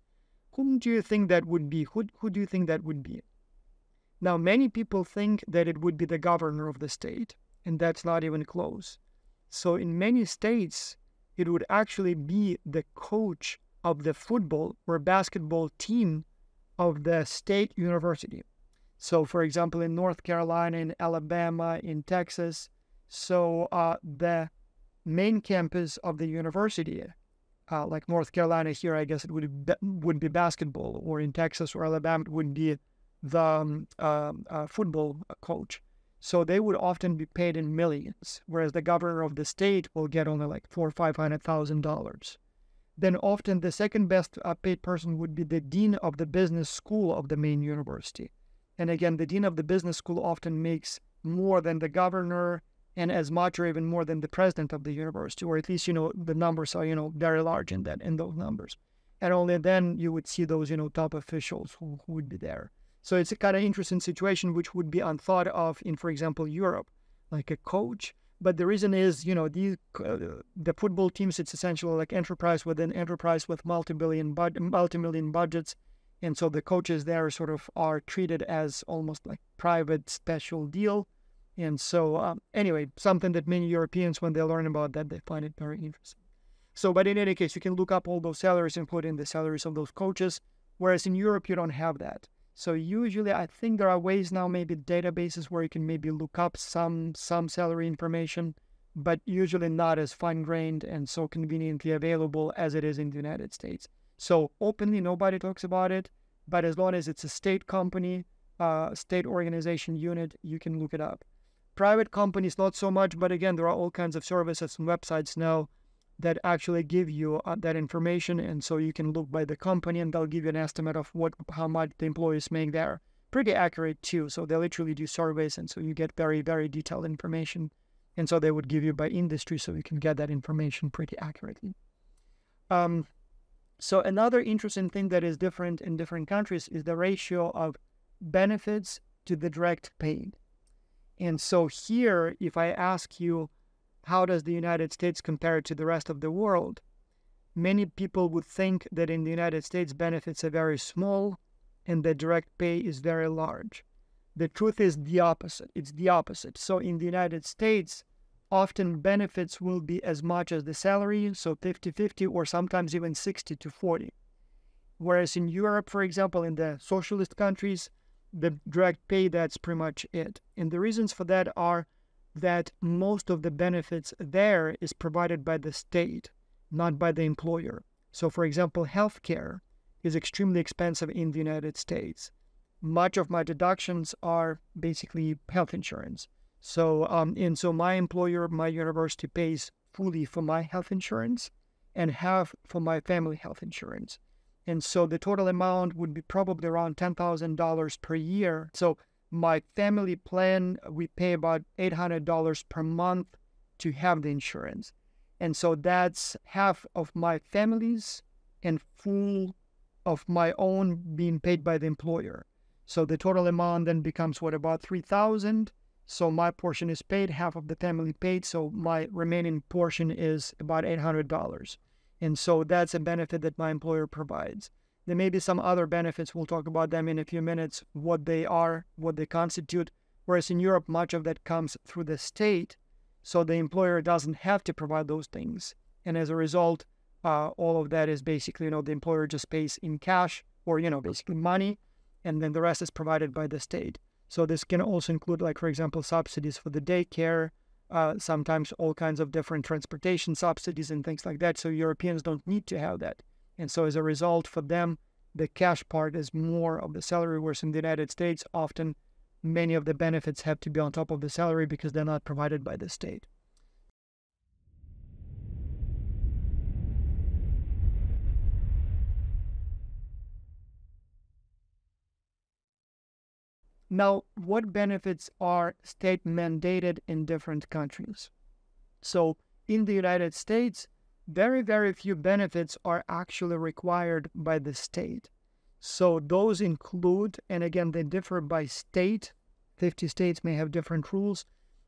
Whom do you think that would be? Who do you think that would be? Now, many people think that it would be the governor of the state, and that's not even close. So in many states, it would actually be the coach of the football or basketball team of the state university. So, for example, in North Carolina, in Alabama, in Texas, so the main campus of the university, like North Carolina here, I guess it would be basketball, or in Texas or Alabama, it would be the football coach. So they would often be paid in millions, whereas the governor of the state will get only like $400,000 or $500,000. Then often the second best paid person would be the dean of the business school of the main university. And again, the dean of the business school often makes more than the governor, and as much or even more than the president of the university, or at least, the numbers are, very large in those numbers. And only then you would see those, top officials who would be there. So it's a kind of interesting situation, which would be unthought of in, for example, Europe, like a coach. But the reason is, the football teams, it's essentially like enterprise within enterprise with multi-million budgets. And so the coaches there sort of are treated as almost like private special deal. And so anyway, something that many Europeans, when they learn about that, they find it very interesting. So, but in any case, you can look up all those salaries and put in the salaries of those coaches, whereas in Europe, you don't have that. So usually, I think there are ways now, maybe databases where you can maybe look up some salary information, but usually not as fine-grained and so conveniently available as it is in the United States. So openly, nobody talks about it, but as long as it's a state company, state organization unit, you can look it up. Private companies, not so much, but again, there are all kinds of services and websites now that actually give you that information, and so you can look by the company and they'll give you an estimate of how much the employees make there. Pretty accurate too, so they literally do surveys, and so you get very, very detailed information, and so they would give you by industry, so you can get that information pretty accurately. So another interesting thing that is different in different countries is the ratio of benefits to the direct pay. And so here, if I ask you, how does the United States compare to the rest of the world? Many people would think that in the United States, benefits are very small and the direct pay is very large. The truth is the opposite. It's the opposite. So in the United States, often benefits will be as much as the salary, so 50-50, or sometimes even 60-40. Whereas in Europe, for example, in the socialist countries, the direct pay, that's pretty much it. And the reasons for that are that most of the benefits there is provided by the state, not by the employer. So, for example, healthcare is extremely expensive in the United States. Much of my deductions are basically health insurance. So, and so my employer, my university, pays fully for my health insurance and half for my family health insurance. And so the total amount would be probably around $10,000 per year. So My family plan, we pay about $800 per month to have the insurance. And so that's half of my family's and full of my own being paid by the employer. So the total amount then becomes about $3,000. So my portion is paid, half of the family paid. So my remaining portion is about $800. And so that's a benefit that my employer provides. There may be some other benefits. We'll talk about them in a few minutes, what they are, what they constitute. Whereas in Europe, much of that comes through the state. So the employer doesn't have to provide those things. And as a result, all of that is basically, the employer just pays in cash or, basically money. And then the rest is provided by the state. So this can also include, like, for example, subsidies for the daycare, sometimes all kinds of different transportation subsidies and things like that. So Europeans don't need to have that. And so as a result, for them, the cash part is more of the salary, whereas in the United States, often many of the benefits have to be on top of the salary because they're not provided by the state. Now, what benefits are state mandated in different countries? So in the United States, very, very few benefits are actually required by the state. So those include, and again, they differ by state. 50 states may have different rules.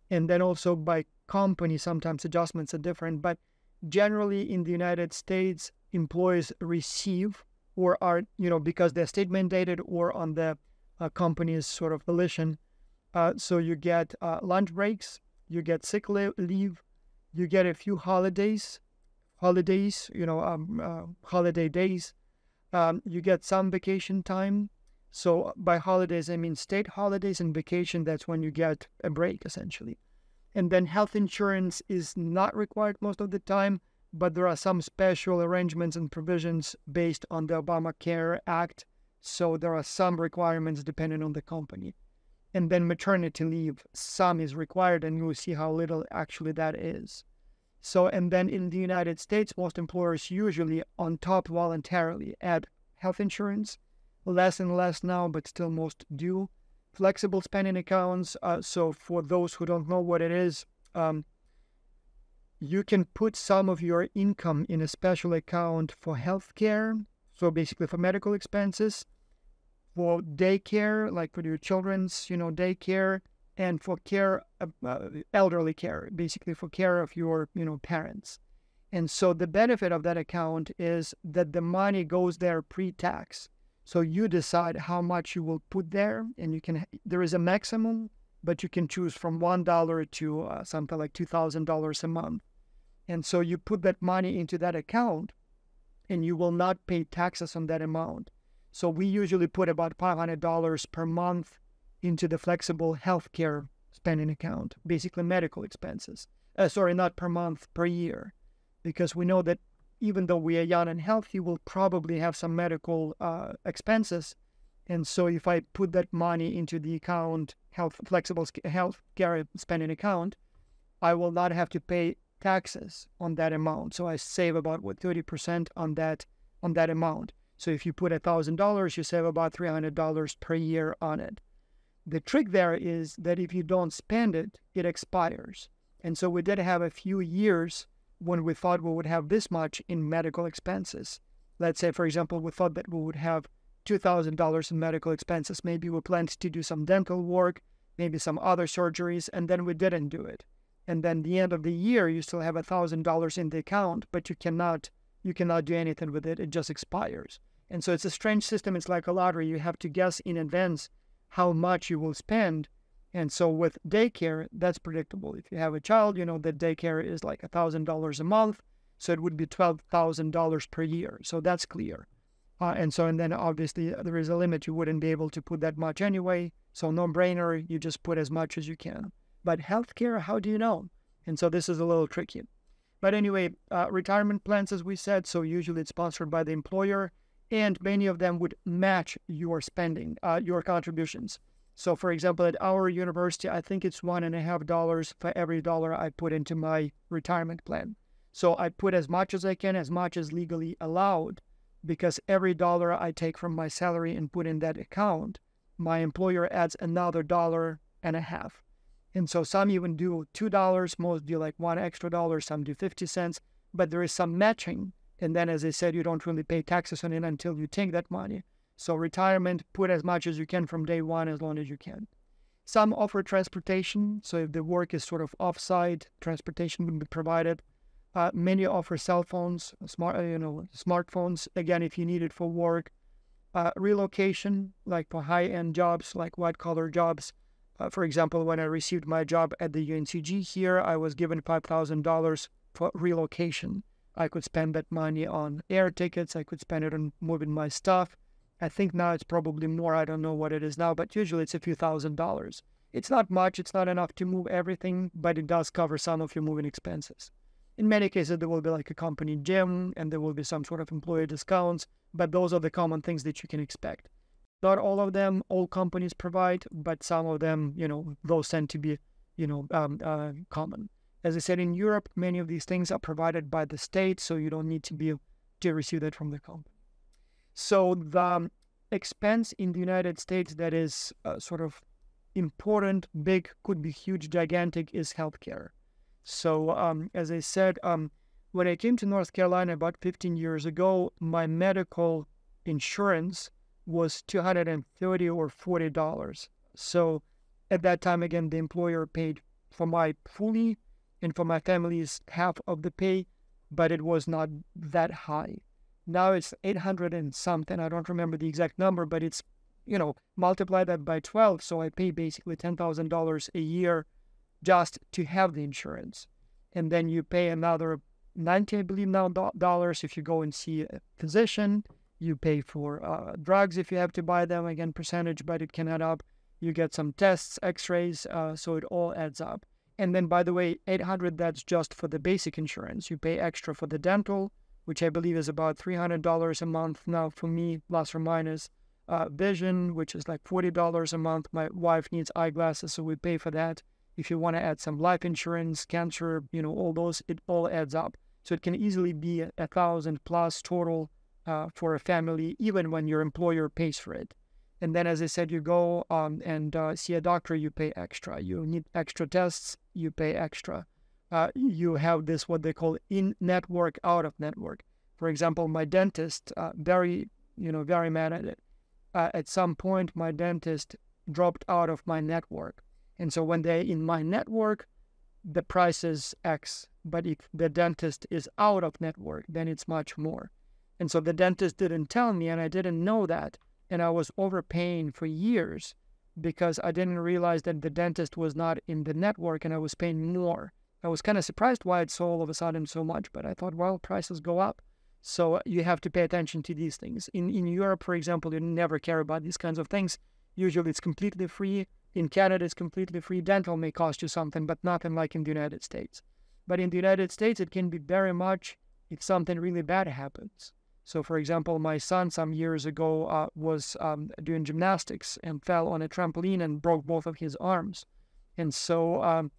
And then also by company, sometimes adjustments are different. But generally in the United States, employees receive or are, because they're state mandated or on the company's sort of volition. So you get lunch breaks, you get sick leave, you get a few holidays, holiday days. You get some vacation time. So by holidays, I mean state holidays, and vacation, that's when you get a break, essentially. And then health insurance is not required most of the time, but there are some special arrangements and provisions based on the Obamacare Act. So there are some requirements depending on the company. And then maternity leave, some is required, and you'll see how little actually that is. So, and then in the United States, most employers usually on top voluntarily add health insurance, less and less now, but still most do. Flexible spending accounts. So for those who don't know what it is, you can put some of your income in a special account for healthcare. So basically for medical expenses, for daycare, like for your children's, daycare, and for care, elderly care, basically for care of your, parents. And so the benefit of that account is that the money goes there pre-tax. So you decide how much you will put there, and there is a maximum, but you can choose from $1 to something like $2,000 a month. And so you put that money into that account, and you will not pay taxes on that amount. So we usually put about $500 per month into the flexible healthcare spending account, basically medical expenses. Not per month, per year. Because we know that even though we are young and healthy, we'll probably have some medical expenses. And so if I put that money into the account, flexible healthcare spending account, I will not have to pay taxes on that amount. So I save about 30% on that amount. So if you put $1,000, you save about $300 per year on it. The trick there is that if you don't spend it, it expires. And so we did have a few years when we thought we would have this much in medical expenses. Let's say, for example, we thought that we would have $2,000 in medical expenses. Maybe we planned to do some dental work, maybe some other surgeries, and then we didn't do it. And then the end of the year, you still have $1,000 in the account, but you cannot do anything with it. It just expires. And so it's a strange system. It's like a lottery. You have to guess in advance how much you will spend. And so with daycare, that's predictable. If you have a child, that daycare is like $1,000 a month. So it would be $12,000 per year. So that's clear. And then obviously there is a limit. You wouldn't be able to put that much anyway. So no brainer. You just put as much as you can. But healthcare, how do you know? And so this is a little tricky. But anyway, retirement plans, as we said, so usually it's sponsored by the employer, and many of them would match your spending, your contributions. So for example, at our university, I think it's $1.50 for every dollar I put into my retirement plan. So I put as much as I can, as much as legally allowed, because every dollar I take from my salary and put in that account my employer adds another $1.50. And so some even do $2, most do like $1 extra, some do 50 cents, but there is some matching. And then, as I said, you don't really pay taxes on it until you take that money. So retirement, put as much as you can from day one, as long as you can. Some offer transportation. So if the work is sort of off-site, transportation will be provided. Many offer cell phones, smartphones, again, if you need it for work. Relocation, like for high-end jobs, like white-collar jobs. For example, when I received my job at the UNCG here, I was given $5,000 for relocation. I could spend that money on air tickets. I could spend it on moving my stuff. I think now it's probably more. I don't know what it is now, but usually it's a few $1,000s. It's not much. It's not enough to move everything, but it does cover some of your moving expenses. In many cases, there will be like a company gym, and there will be some sort of employee discounts, but those are the common things that you can expect. Not all of them, all companies provide, but some of them, those tend to be, common. As I said, in Europe, many of these things are provided by the state, so you don't need to receive that from the company. So the expense in the United States that is sort of important, big, could be huge, gigantic, is healthcare. So as I said, when I came to North Carolina about 15 years ago, my medical insurance was $230 or $40. So at that time, again, the employer paid for my fully and for my family's half of the pay, but it was not that high. Now it's 800 and something. I don't remember the exact number, but it's, multiply that by 12. So I pay basically $10,000 a year just to have the insurance. And then you pay another 90, I believe now, dollars if you go and see a physician. You pay for drugs if you have to buy them, again, percentage, but it can add up. You get some tests, x-rays, so it all adds up. And then, by the way, 800, that's just for the basic insurance. You pay extra for the dental, which I believe is about $300 a month now for me, plus or minus. Vision, which is like $40 a month. My wife needs eyeglasses, so we pay for that. If you want to add some life insurance, cancer, all those, it all adds up. So it can easily be 1,000 plus total for a family, even when your employer pays for it. And then, as I said, you go and see a doctor, you pay extra. You need extra tests, you pay extra. You have this, what they call in-network, out-of-network. For example, my dentist, very mad at it. At some point, my dentist dropped out of my network. And so when they're in my network, the price is X. But if the dentist is out of network, then it's much more. And so the dentist didn't tell me, and I didn't know that. And I was overpaying for years because I didn't realize that the dentist was not in the network and I was paying more. I was kind of surprised why it's all of a sudden so much, but I thought, well, prices go up. So you have to pay attention to these things. In Europe, for example, you never care about these kinds of things. Usually it's completely free. In Canada, it's completely free. Dental may cost you something, but nothing like in the United States. But in the United States, it can be very much if something really bad happens. So, for example, my son some years ago was doing gymnastics and fell on a trampoline and broke both of his arms. And so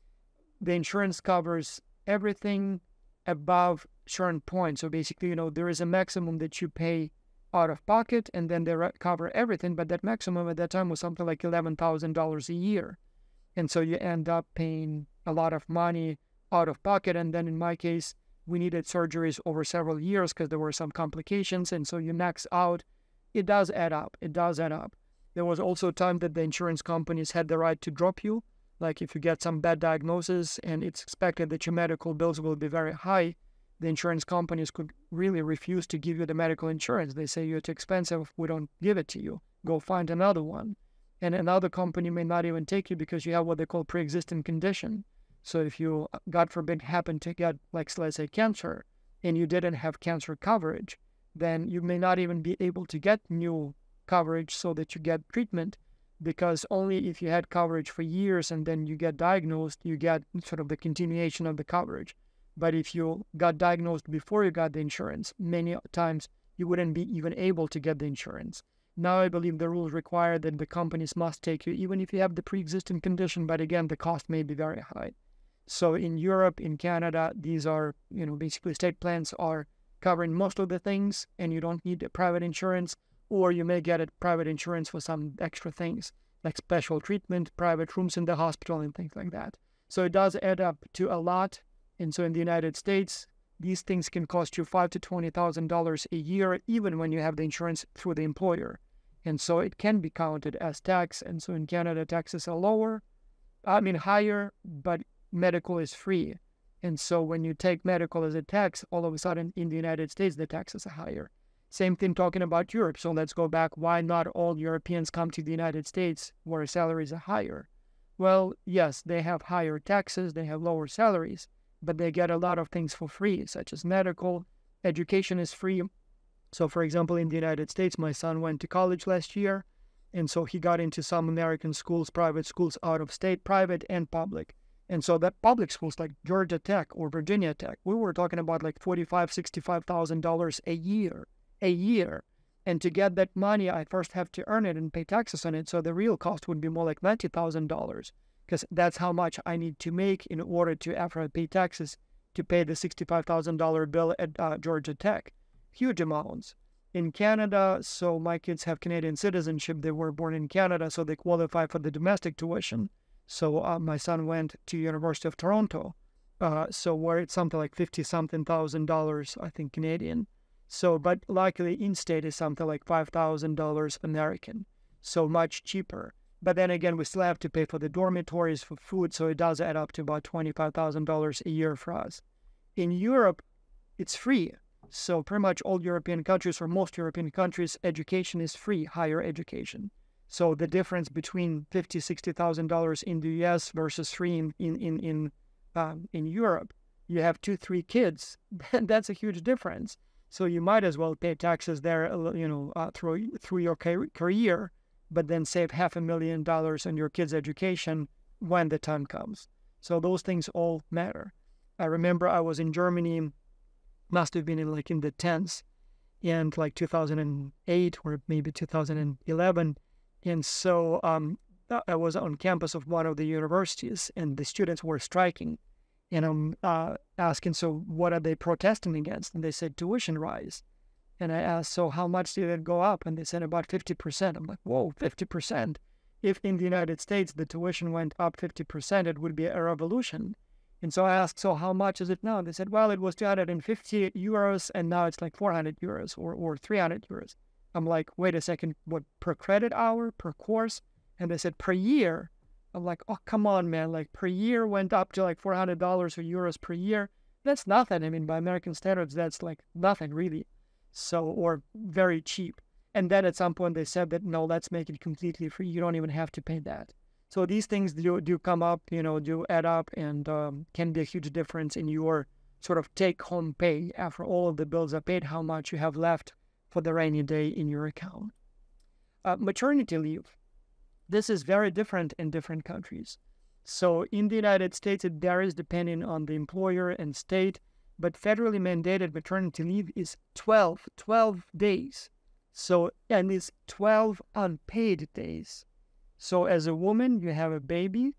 the insurance covers everything above certain point. So basically, there is a maximum that you pay out of pocket, and then they cover everything. But that maximum at that time was something like $11,000 a year. And so you end up paying a lot of money out of pocket. And then in my case, we needed surgeries over several years because there were some complications. And so you max out. It does add up. It does add up. There was also a time that the insurance companies had the right to drop you. Like if you get some bad diagnosis and it's expected that your medical bills will be very high, the insurance companies could really refuse to give you the medical insurance. They say you're too expensive. We don't give it to you. Go find another one. And another company may not even take you because you have what they call pre-existing condition. So if you, God forbid, happen to get, like, let's say, cancer, and you didn't have cancer coverage, then you may not even be able to get new coverage so that you get treatment, because only if you had coverage for years and then you get diagnosed, you get sort of the continuation of the coverage. But if you got diagnosed before you got the insurance, many times you wouldn't be even able to get the insurance. Now I believe the rules require that the companies must take you, even if you have the pre-existing condition, but again, the cost may be very high. So in Europe, in Canada, these are, basically state plans are covering most of the things, and you don't need a private insurance. or you may get a private insurance for some extra things like special treatment, private rooms in the hospital, and things like that. So it does add up to a lot. And so in the United States, these things can cost you $5,000 to $20,000 a year, even when you have the insurance through the employer. And so it can be counted as tax. And so in Canada, taxes are higher, but medical is free. And so when you take medical as a tax, all of a sudden in the United States, the taxes are higher. Same thing talking about Europe. So let's go back. Why not all Europeans come to the United States where salaries are higher? Well, yes, they have higher taxes, they have lower salaries, but they get a lot of things for free, such as medical, education is free. So for example, in the United States, my son went to college last year, and so he got into some American schools, private schools out of state, private and public. And so that public schools like Georgia Tech or Virginia Tech, we were talking about like $45,000, $65,000 a year. And to get that money, I first have to earn it and pay taxes on it. So the real cost would be more like $90,000, because that's how much I need to make in order to, after I pay taxes, to pay the $65,000 bill at Georgia Tech. Huge amounts. In Canada, so my kids have Canadian citizenship. They were born in Canada, so they qualify for the domestic tuition. So my son went to University of Toronto, so where it's something like $50-something thousand, I think, Canadian. So, but luckily in-state is something like $5,000 American, so much cheaper. But then again, we still have to pay for the dormitories, for food, so it does add up to about $25,000 a year for us. In Europe, it's free. So pretty much all European countries, or most European countries, education is free, higher education. So the difference between $50,000, $60,000 in the U.S. versus free in Europe, you have 2-3 kids. That's a huge difference. So you might as well pay taxes there, through your career, but then save $500,000 on your kids' education when the time comes. So those things all matter. I remember I was in Germany, must have been in the 10s, and like 2008 or maybe 2011. And so I was on campus of one of the universities, and the students were striking. And I'm asking, so what are they protesting against? And they said tuition rise. And I asked, so how much did it go up? And they said about 50%. I'm like, whoa, 50%. If in the United States the tuition went up 50%, it would be a revolution. And so I asked, so how much is it now? They said, well, it was 250 euros, and now it's like 400 euros or 300 euros. I'm like, wait a second, what, per credit hour, per course? And they said, per year. I'm like, oh, come on, man. Like, per year went up to like $400 or euros per year. That's nothing. I mean, by American standards, that's like nothing really. So, or very cheap. And then at some point they said that, no, let's make it completely free. You don't even have to pay that. So these things do come up, do add up, and can be a huge difference in your sort of take-home pay after all of the bills are paid, how much you have left for the rainy day in your account. Maternity leave. This is very different in different countries. So in the United States, it varies depending on the employer and state, but federally mandated maternity leave is 12 days. So, and it's 12 unpaid days. So as a woman, you have a baby,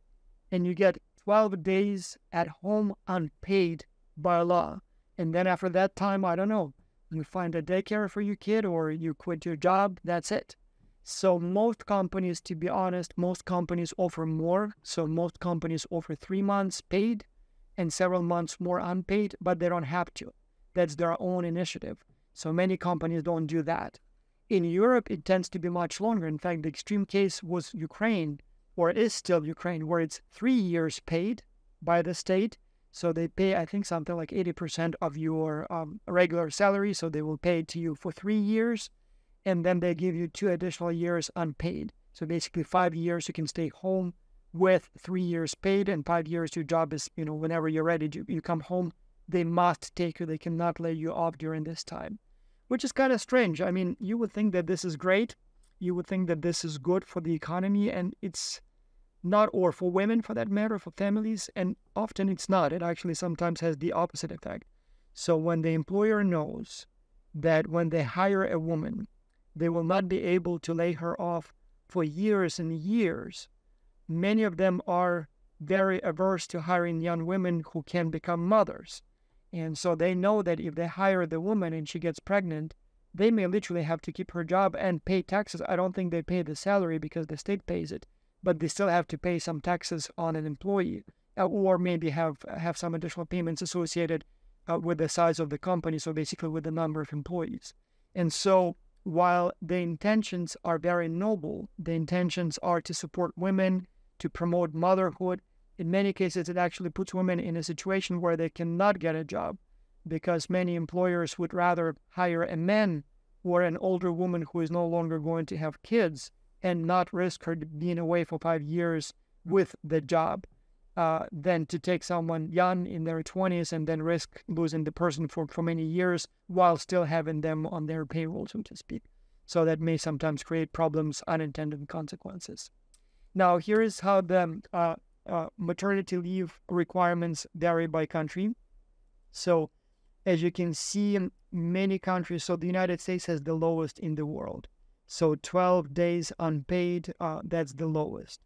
and you get 12 days at home unpaid by law. And then after that time, I don't know, you find a daycare for your kid or you quit your job, that's it. So most companies, to be honest, most companies offer more. So most companies offer 3 months paid and several months more unpaid, but they don't have to. That's their own initiative. So many companies don't do that. In Europe, it tends to be much longer. In fact, the extreme case was Ukraine, or is still Ukraine, where it's 3 years paid by the state. So they pay, I think, something like 80% of your regular salary. So they will pay it to you for 3 years. And then they give you 2 additional years unpaid. So basically 5 years you can stay home with 3 years paid, and 5 years your job is, whenever you're ready, you come home, they must take you. They cannot lay you off during this time, which is kind of strange. I mean, you would think that this is great. You would think that this is good for the economy, and it's not, or for women for that matter, for families, and often it's not. It actually sometimes has the opposite effect. So when the employer knows that when they hire a woman, they will not be able to lay her off for years and years, many of them are very averse to hiring young women who can become mothers. And so they know that if they hire the woman and she gets pregnant, they may literally have to keep her job and pay taxes. I don't think they pay the salary because the state pays it, but they still have to pay some taxes on an employee, or maybe have some additional payments associated with the size of the company, so basically with the number of employees. And so while the intentions are very noble, the intentions are to support women, to promote motherhood, in many cases it actually puts women in a situation where they cannot get a job, because many employers would rather hire a man or an older woman who is no longer going to have kids and not risk her being away for 5 years with the job, than to take someone young in their 20s and then risk losing the person for many years while still having them on their payroll, so to speak. So that may sometimes create problems, unintended consequences. Now, here is how the maternity leave requirements vary by country. So as you can see, in many countries, so the United States has the lowest in the world. So 12 days unpaid, that's the lowest.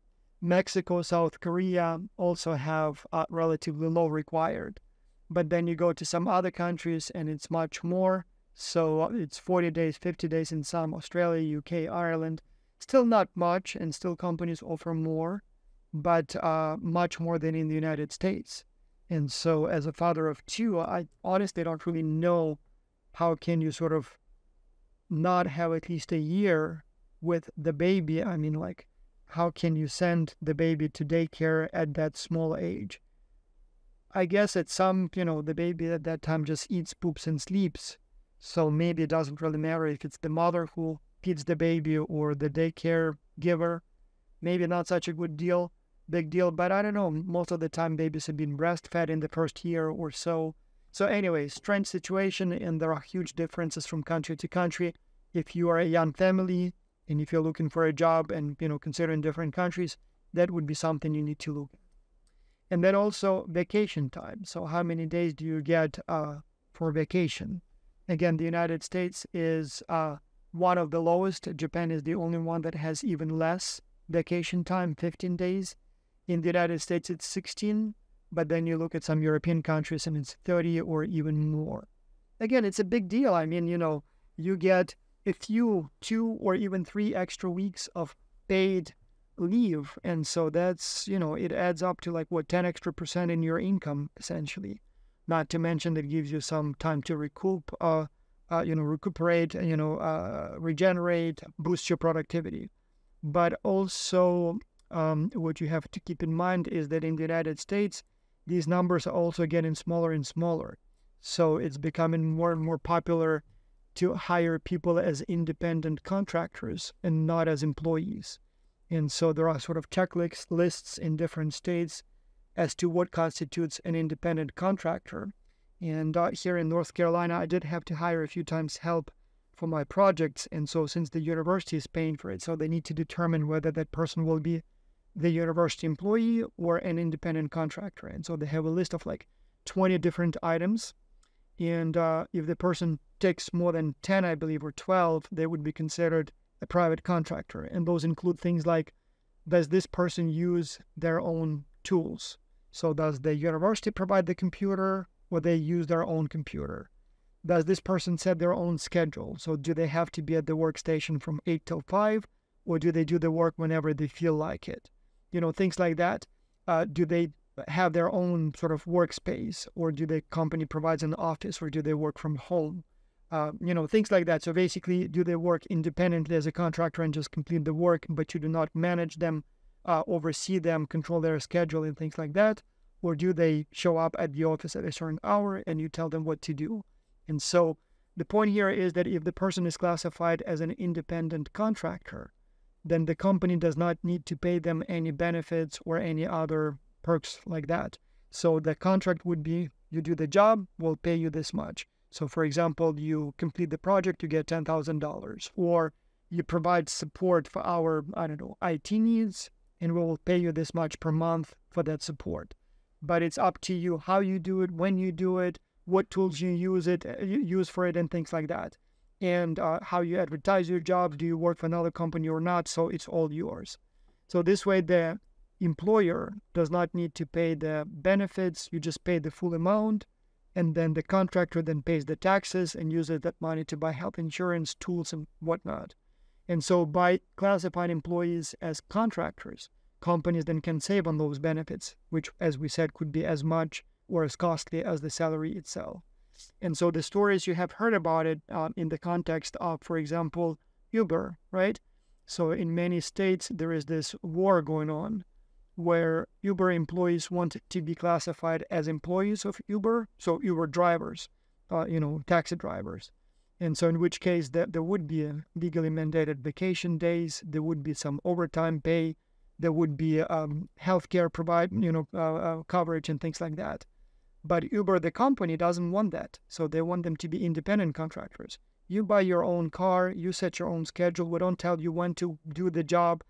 Mexico, South Korea also have relatively low required. But then you go to some other countries and it's much more. So it's 40 days, 50 days in some, Australia, UK, Ireland. Still not much, and still companies offer more, but much more than in the United States. And so as a father of two, I honestly don't really know how can you sort of not have at least a year with the baby. I mean, like, how can you send the baby to daycare at that small age? I guess at some, the baby at that time just eats, poops, and sleeps. So maybe it doesn't really matter if it's the mother who feeds the baby or the daycare giver. Maybe not such a big deal. But I don't know. Most of the time, babies have been breastfed in the first year or so. So anyway, strange situation, and there are huge differences from country to country. If you are a young family, and if you're looking for a job and, considering different countries, that would be something you need to look at. And then also vacation time. So how many days do you get for vacation? Again, the United States is one of the lowest. Japan is the only one that has even less vacation time, 15 days. In the United States, it's 16, but then you look at some European countries and it's 30 or even more. Again, it's a big deal. I mean, you get a few, 2 or even 3 extra weeks of paid leave. And so that's, it adds up to 10 extra% in your income, essentially. Not to mention that it gives you some time to recuperate, regenerate, boost your productivity. But also, what you have to keep in mind is that in the United States, these numbers are also getting smaller and smaller. So it's becoming more and more popular to hire people as independent contractors and not as employees. And so there are sort of checklists in different states as to what constitutes an independent contractor. And here in North Carolina, I did have to hire a few times help for my projects. And so since the university is paying for it, so they need to determine whether that person will be the university employee or an independent contractor. And so they have a list of 20 different items. And if the person takes more than 10, I believe, or 12, they would be considered a private contractor. And those include things like, does this person use their own tools? So does the university provide the computer, or they use their own computer? Does this person set their own schedule? So do they have to be at the workstation from 8 till 5, or do they do the work whenever they feel like it? Things like that. Do they have their own sort of workspace, or do the company provides an office, or do they work from home? Things like that. So basically, do they work independently as a contractor and just complete the work, but you do not manage them, oversee them, control their schedule and things like that? Or do they show up at the office at a certain hour and you tell them what to do? And so the point here is that if the person is classified as an independent contractor, then the company does not need to pay them any benefits or any other perks like that. So the contract would be, you do the job, we'll pay you this much. So for example, you complete the project, you get $10,000, or you provide support for our, IT needs, and we will pay you this much per month for that support. But it's up to you how you do it, when you do it, what tools you use for it, and things like that. And how you advertise your job, do you work for another company or not? So it's all yours. So this way, the employer does not need to pay the benefits. You just pay the full amount, and then the contractor then pays the taxes and uses that money to buy health insurance, tools, and whatnot. And so by classifying employees as contractors, companies then can save on those benefits, which, as we said, could be as much or as costly as the salary itself. And so the stories you have heard about it in the context of, for example, Uber, right? So in many states, there is this war going on where Uber employees want to be classified as employees of Uber, so Uber drivers, taxi drivers. And so in which case there would be a legally mandated vacation days, there would be some overtime pay, there would be healthcare coverage and things like that. But Uber, the company, doesn't want that. So they want them to be independent contractors. You buy your own car, you set your own schedule. We don't tell you when to do the job.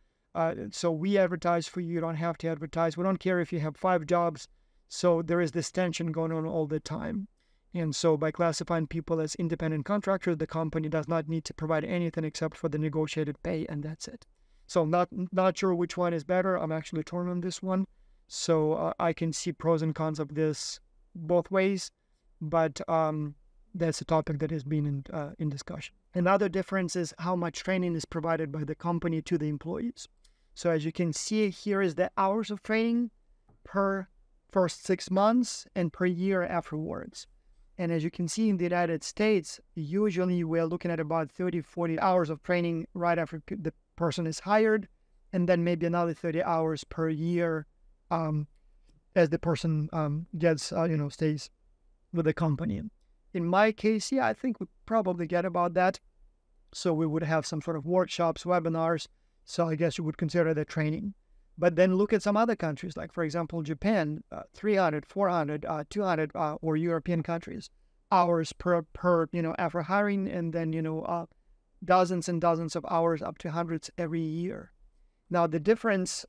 So we advertise for you. You don't have to advertise. We don't care if you have 5 jobs. So there is this tension going on all the time. And so by classifying people as independent contractors, the company does not need to provide anything except for the negotiated pay, and that's it. So not sure which one is better. I'm actually torn on this one. So I can see pros and cons of this both ways, but that's a topic that has been in discussion. Another difference is how much training is provided by the company to the employees. So as you can see, here is the hours of training per first 6 months and per year afterwards. And as you can see in the United States, usually we're looking at about 30, 40 hours of training right after the person is hired, and then maybe another 30 hours per year as the person stays with the company. In my case, yeah, I think we probably get about that. So we would have some sort of workshops, webinars. So I guess you would consider that training. But then look at some other countries, like, for example, Japan, 300, 400, 200, or European countries, hours per after hiring, and then, dozens and dozens of hours, up to hundreds every year. Now, the difference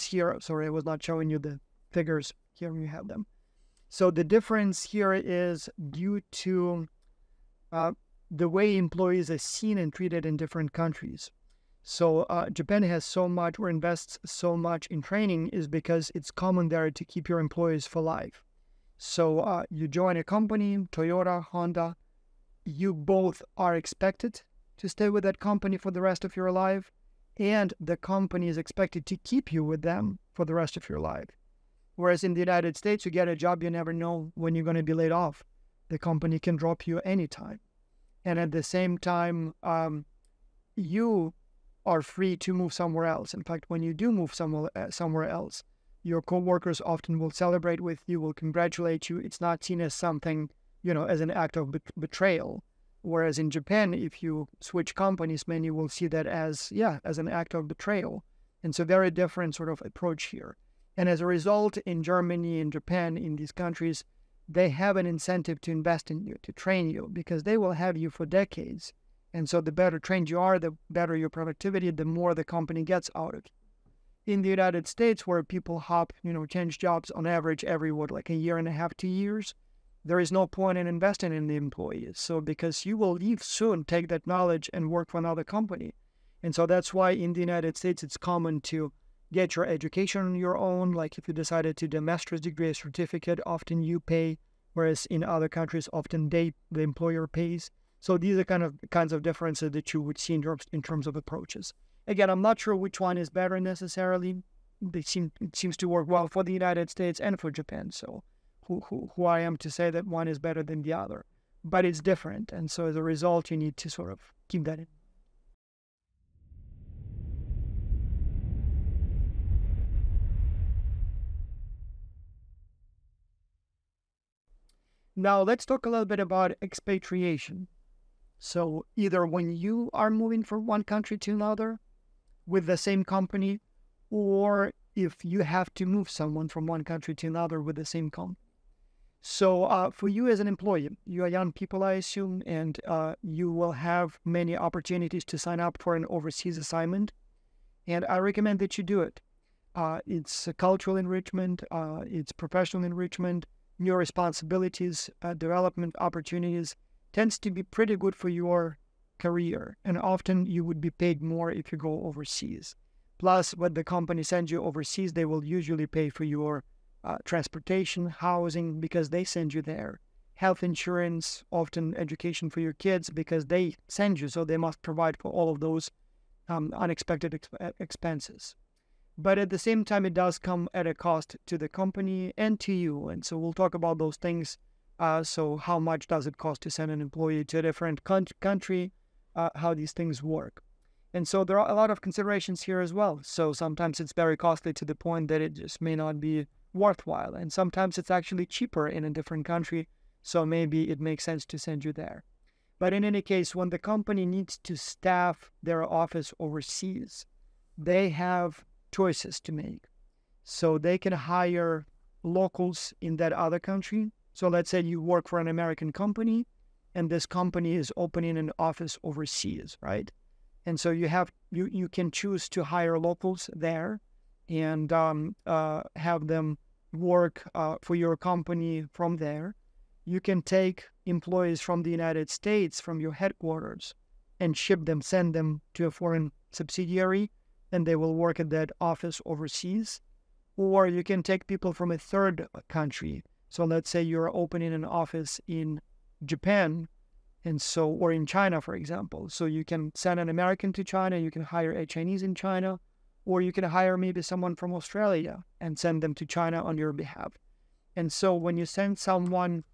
here, sorry, I was not showing you the figures. Here you have them. So the difference here is due to the way employees are seen and treated in different countries. So Japan has so much or invests so much in training is because it's common there to keep your employees for life. So you join a company, Toyota, Honda, you both are expected to stay with that company for the rest of your life, and the company is expected to keep you with them for the rest of your life. Whereas in the United States, you get a job, you never know when you're going to be laid off. The company can drop you anytime. And at the same time, you are free to move somewhere else. In fact, when you do move somewhere else, your coworkers often will celebrate with you, will congratulate you. It's not seen as something, as an act of betrayal. Whereas in Japan, if you switch companies, many will see that as an act of betrayal. And so very different sort of approach here. And as a result, in Germany, in Japan, in these countries, they have an incentive to invest in you, to train you, because they will have you for decades. And so the better trained you are, the better your productivity, the more the company gets out of you. In the United States, where people change jobs on average every, like a year and a half, 2 years, there is no point in investing in the employees. So because you will leave soon, take that knowledge and work for another company. And so that's why in the United States, it's common to get your education on your own. Like if you decided to do a master's degree, a certificate, often you pay, whereas in other countries, often the employer pays. So these are kinds of differences that you would see in terms of approaches. Again, I'm not sure which one is better necessarily. It seems to work well for the United States and for Japan. So who I am to say that one is better than the other. But it's different. And so as a result, you need to sort of keep that in. Now, let's talk a little bit about expatriation. So either when you are moving from one country to another with the same company, or if you have to move someone from one country to another with the same company. So for you as an employee, you are young people, I assume, and you will have many opportunities to sign up for an overseas assignment. And I recommend that you do it. It's a cultural enrichment, it's professional enrichment, new responsibilities, development opportunities, tends to be pretty good for your career. And often you would be paid more if you go overseas. Plus, when the company sends you overseas, they will usually pay for your transportation, housing, because they send you there, health insurance, often education for your kids because they send you, so they must provide for all of those unexpected expenses. But at the same time, it does come at a cost to the company and to you. And so we'll talk about those things. So how much does it cost to send an employee to a different country? How these things work. And so there are a lot of considerations here as well. So sometimes it's very costly to the point that it just may not be worthwhile. And sometimes it's actually cheaper in a different country. So maybe it makes sense to send you there. But in any case, when the company needs to staff their office overseas, they have choices to make. So they can hire locals in that other country. So let's say you work for an American company and this company is opening an office overseas, right? And so you can choose to hire locals there and have them work for your company from there. You can take employees from the United States, from your headquarters, and send them to a foreign subsidiary, and they will work at that office overseas. Or you can take people from a third country. So let's say you're opening an office in Japan, or in China, for example. So you can send an American to China, you can hire a Chinese in China, or you can hire maybe someone from Australia and send them to China on your behalf. And so when you send someone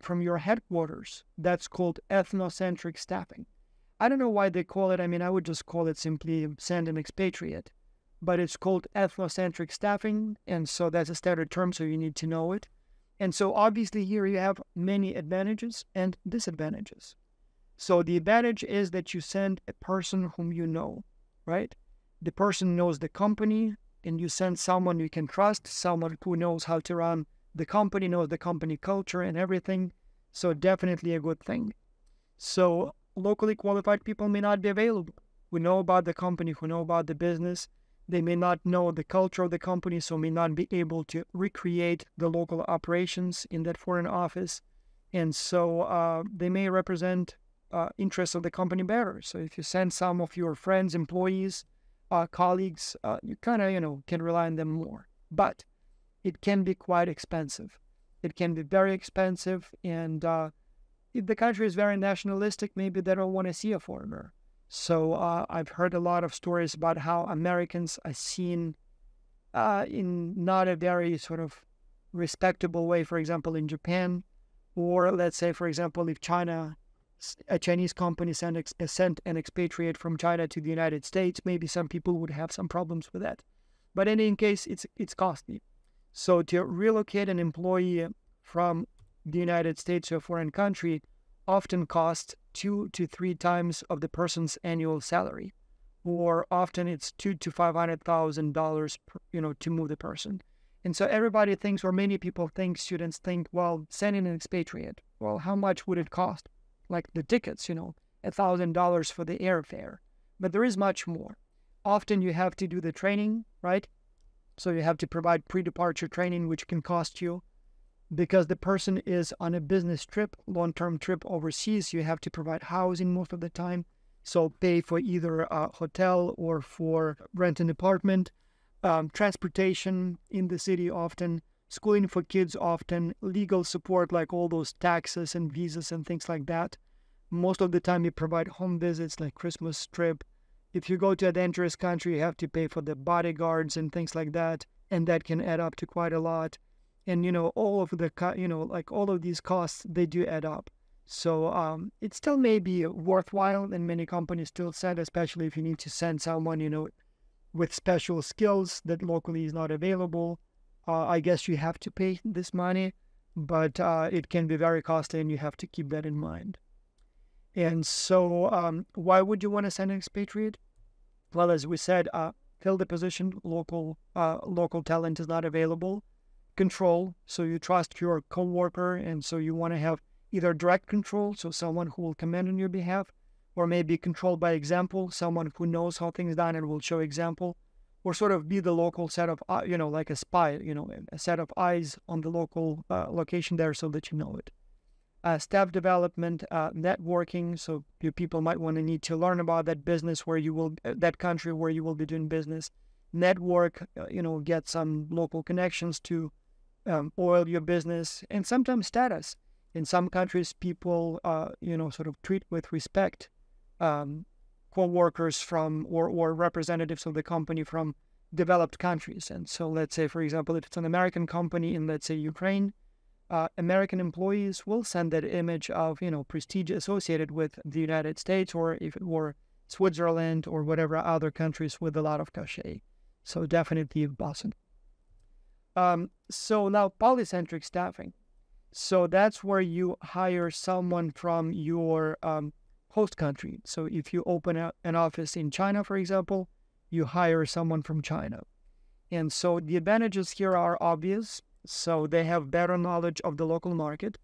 from your headquarters, that's called ethnocentric staffing. I don't know why they call it. I mean, I would just call it simply send an expatriate. But it's called ethnocentric staffing, and so that's a standard term, so you need to know it. And so obviously here you have many advantages and disadvantages. So the advantage is that you send a person whom you know, right? The person knows the company, and you send someone you can trust, someone who knows how to run the company, knows the company culture and everything. So definitely a good thing. So locally qualified people may not be available. Who know about the company, who know about the business. They may not know the culture of the company, so may not be able to recreate the local operations in that foreign office. And so they may represent interests of the company better. So if you send some of your friends, employees, colleagues, you kind of, can rely on them more. But it can be quite expensive. It can be very expensive. And if the country is very nationalistic, maybe they don't want to see a foreigner. So I've heard a lot of stories about how Americans are seen in not a very sort of respectable way, for example, in Japan. Or let's say, for example, if a Chinese company sent an expatriate from China to the United States, maybe some people would have some problems with that. But in any case, it's costly. So to relocate an employee from the United States to a foreign country often costs 2 to 3 times of the person's annual salary, or often it's $200,000 to $500,000, to move the person. And so everybody thinks, or many people think, students think, well, sending an expatriate, well, how much would it cost? Like the tickets, $1,000 for the airfare. But there is much more. Often you have to do the training, right? So you have to provide pre-departure training, which can cost you. Because the person is on a business trip, long-term trip overseas, you have to provide housing most of the time. So pay for either a hotel or for rent an apartment, transportation in the city often, schooling for kids often, legal support like all those taxes and visas and things like that. Most of the time you provide home visits like Christmas trip. If you go to a dangerous country, you have to pay for the bodyguards and things like that, and that can add up to quite a lot. And, all of these costs, they do add up. So it still may be worthwhile, and many companies still send, especially if you need to send someone, with special skills that locally is not available. I guess you have to pay this money, but it can be very costly, and you have to keep that in mind. And so why would you want to send an expatriate? Well, as we said, fill the position, local talent is not available. Control, so you trust your coworker, and so you want to have either direct control, so someone who will command on your behalf, or maybe controlled by example, someone who knows how things are done and will show example, or sort of be the local set of, like a spy, a set of eyes on the local location there so that you know it. Staff development, networking, so your people might want to need to learn about that business that country where you will be doing business. network, get some local connections to oil your business, and sometimes status. In some countries, people, sort of treat with respect co-workers from or representatives of the company from developed countries. And so let's say, for example, if it's an American company in, let's say, Ukraine, American employees will send that image of, prestige associated with the United States, or if it were Switzerland or whatever other countries with a lot of cachet. So definitely Boston. So now polycentric staffing. So that's where you hire someone from your host country. So if you open an office in China, for example, you hire someone from China. And so the advantages here are obvious. So they have better knowledge of the local market.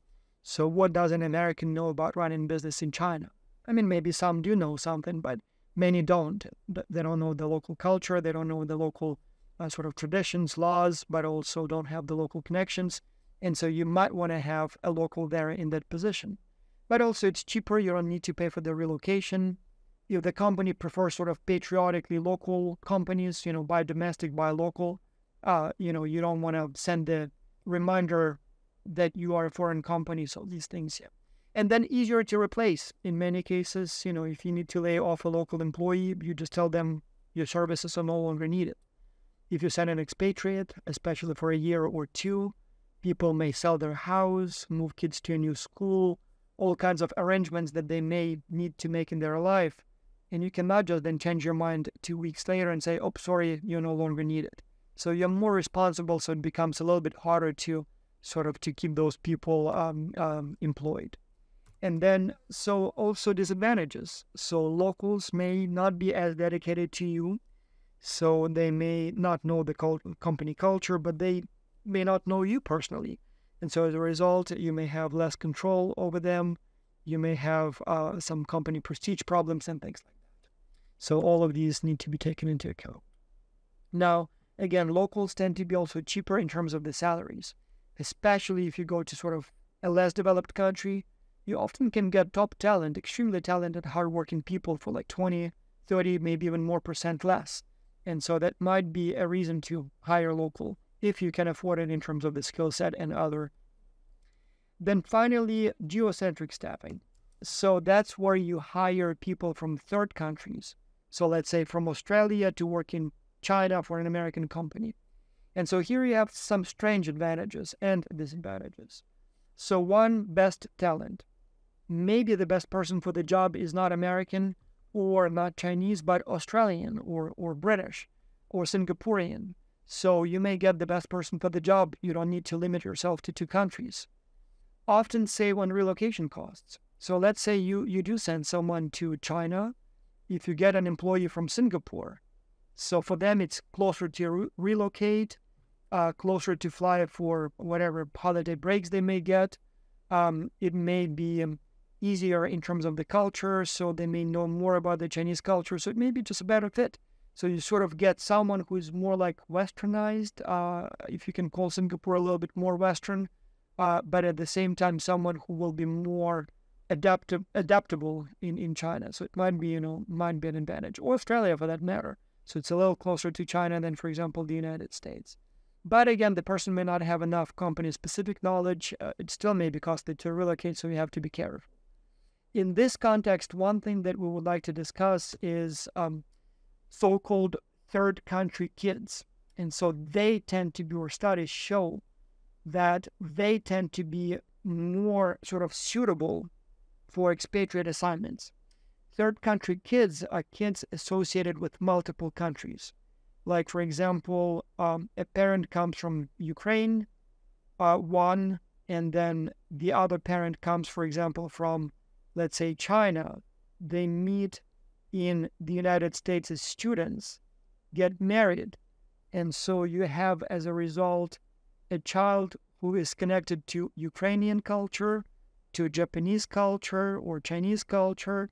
So what does an American know about running business in China? I mean, maybe some do know something, but many don't. They don't know the local culture. They don't know the local sort of traditions, laws, but also don't have the local connections. And so you might want to have a local there in that position. But also it's cheaper. You don't need to pay for the relocation. If the company prefers sort of patriotically local companies, buy domestic, buy local, you don't want to send the reminder that you are a foreign company. So these things, yeah. And then easier to replace. In many cases, if you need to lay off a local employee, you just tell them your services are no longer needed. If you send an expatriate, especially for a year or two, people may sell their house, move kids to a new school, all kinds of arrangements that they may need to make in their life. And you cannot just then change your mind 2 weeks later and say, oh, sorry, you're no longer needed. So you're more responsible, so it becomes a little bit harder to keep those people employed. And then, so also disadvantages. So locals may not be as dedicated to you. So they may not know the company culture, but they may not know you personally. And so as a result, you may have less control over them. You may have some company prestige problems and things like that. So all of these need to be taken into account. Now, again, locals tend to be also cheaper in terms of the salaries, especially if you go to sort of a less developed country. You often can get top talent, extremely talented, hardworking people for like 20, 30, maybe even more % less. And so that might be a reason to hire local if you can afford it in terms of the skill set and other. Then finally, geocentric staffing. So that's where you hire people from third countries. So let's say from Australia to work in China for an American company. And so here you have some strange advantages and disadvantages. So one, best talent. Maybe the best person for the job is not American or not Chinese, but Australian or British or Singaporean. So you may get the best person for the job. You don't need to limit yourself to 2 countries. Often save on relocation costs. So let's say you do send someone to China. If you get an employee from Singapore, so for them it's closer to relocate, closer to fly for whatever holiday breaks they may get. It may be easier in terms of the culture, so they may know more about the Chinese culture, so it may be just a better fit. So you sort of get someone who is more like westernized, if you can call Singapore a little bit more Western, but at the same time someone who will be more adaptable in China. So it might be, might be an advantage. Or Australia for that matter. So it's a little closer to China than, for example, the United States. But again, the person may not have enough company-specific knowledge. It still may be costly to relocate, so you have to be careful. In this context, one thing that we would like to discuss is so-called third country kids. And so they tend to be, or studies show that they tend to be more sort of suitable for expatriate assignments. Third country kids are kids associated with multiple countries. Like, for example, a parent comes from Ukraine, one, and then the other parent comes, for example, from, let's say, China. They meet in the United States as students, get married, and so you have, as a result, a child who is connected to Ukrainian culture, to Japanese culture or Chinese culture,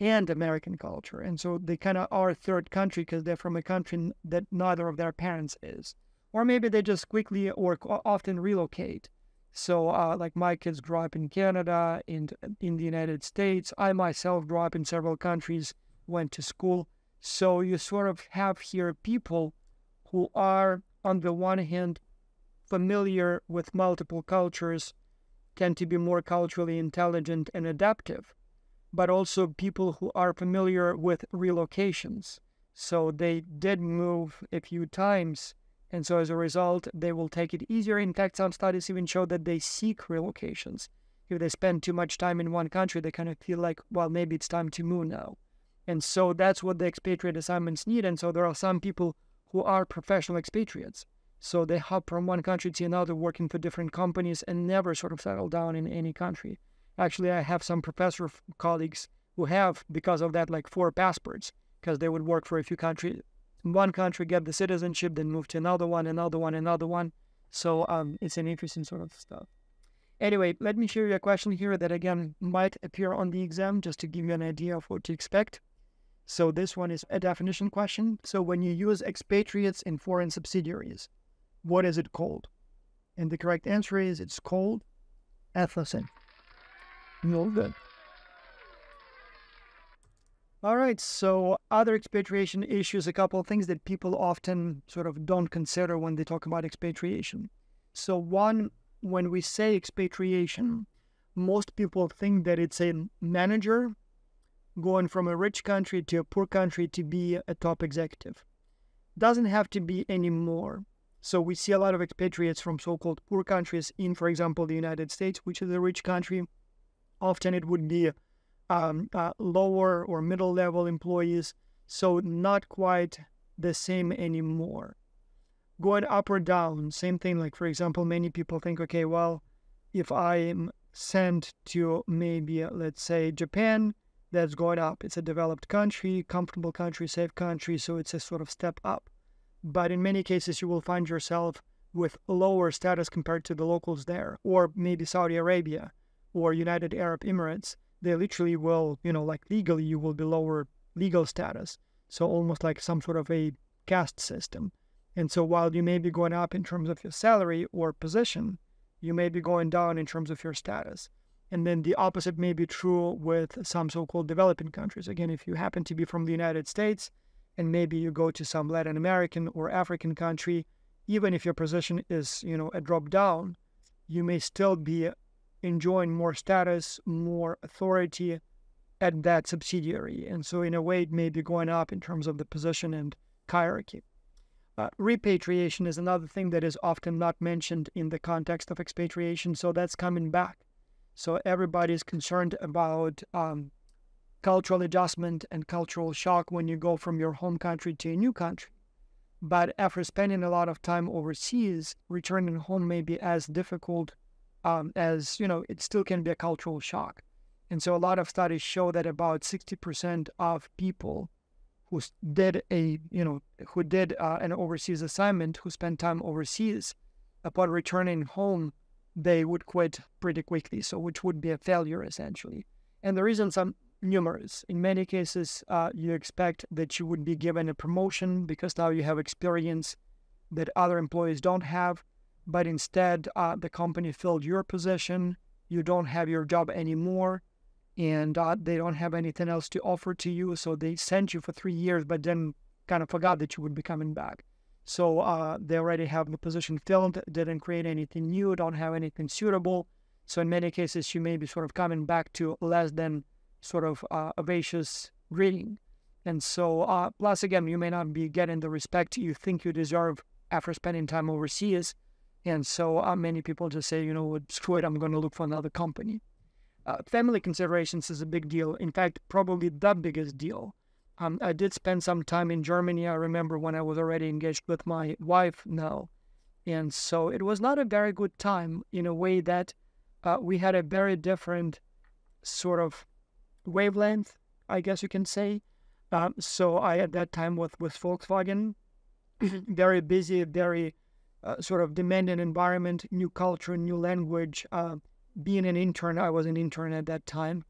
and American culture. And so they kind of are third country because they're from a country that neither of their parents is. Or maybe they just quickly or often relocate. So like my kids grew up in Canada, in the United States. I myself grew up in several countries, went to school. So you sort of have here people who are, on the one hand, familiar with multiple cultures tend to be more culturally intelligent and adaptive, but also people who are familiar with relocations. So they did move a few times, and so as a result, they will take it easier. In fact, some studies even show that they seek relocations. If they spend too much time in one country, they kind of feel like, well, maybe it's time to move now. And so that's what the expatriate assignments need. And so there are some people who are professional expatriates. So they hop from one country to another, working for different companies and never sort of settle down in any country. Actually, I have some professor colleagues who have, because of that, like 4 passports, because they would work for a few countries. In one country, get the citizenship, then move to another one, another one, another one. So it's an interesting sort of stuff. Anyway, let me share you a question here that, again, might appear on the exam just to give you an idea of what to expect. So this one is a definition question. So when you use expatriates in foreign subsidiaries, what is it called? And the correct answer is it's called ethnicity. No good. All right, so other expatriation issues, a couple of things that people often sort of don't consider when they talk about expatriation. So one, when we say expatriation, most people think that it's a manager going from a rich country to a poor country to be a top executive. Doesn't have to be anymore. So we see a lot of expatriates from so-called poor countries in, for example, the United States, which is a rich country. Often it would be lower or middle-level employees, so not quite the same anymore. Going up or down, same thing. Like, for example, many people think, okay, well, if I'm sent to maybe, let's say, Japan, that's going up. It's a developed country, comfortable country, safe country, so it's a sort of step up. But in many cases, you will find yourself with lower status compared to the locals there, or maybe Saudi Arabia or United Arab Emirates. They literally will, like legally, you will be lower legal status. So almost like some sort of a caste system. And so while you may be going up in terms of your salary or position, you may be going down in terms of your status. And then the opposite may be true with some so-called developing countries. Again, if you happen to be from the United States and maybe you go to some Latin American or African country, even if your position is, a drop down, you may still be enjoying more status, more authority at that subsidiary. And so in a way, it may be going up in terms of the position and hierarchy. Repatriation is another thing that is often not mentioned in the context of expatriation. So that's coming back. So everybody is concerned about cultural adjustment and cultural shock when you go from your home country to a new country. But after spending a lot of time overseas, returning home may be as difficult as, it still can be a cultural shock. And so a lot of studies show that about 60% of people who did an overseas assignment, who spent time overseas, upon returning home, they would quit pretty quickly, so which would be a failure essentially. And the reasons are numerous. In many cases, you expect that you would be given a promotion because now you have experience that other employees don't have, but instead the company filled your position, you don't have your job anymore, and they don't have anything else to offer to you, so they sent you for 3 years, but then kind of forgot that you would be coming back. So they already have the position filled, didn't create anything new, don't have anything suitable. So in many cases, you may be sort of coming back to less than sort of vivacious greeting. And so, plus again, you may not be getting the respect you think you deserve after spending time overseas. And so many people just say, screw it, I'm going to look for another company. Family considerations is a big deal. In fact, probably the biggest deal. I did spend some time in Germany. I remember when I was already engaged with my wife now. And so it was not a very good time in a way that we had a very different sort of wavelength, I guess you can say. So I, at that time, with Volkswagen, very busy, very sort of demanding environment, new culture, new language. Being an intern, I was an intern at that time.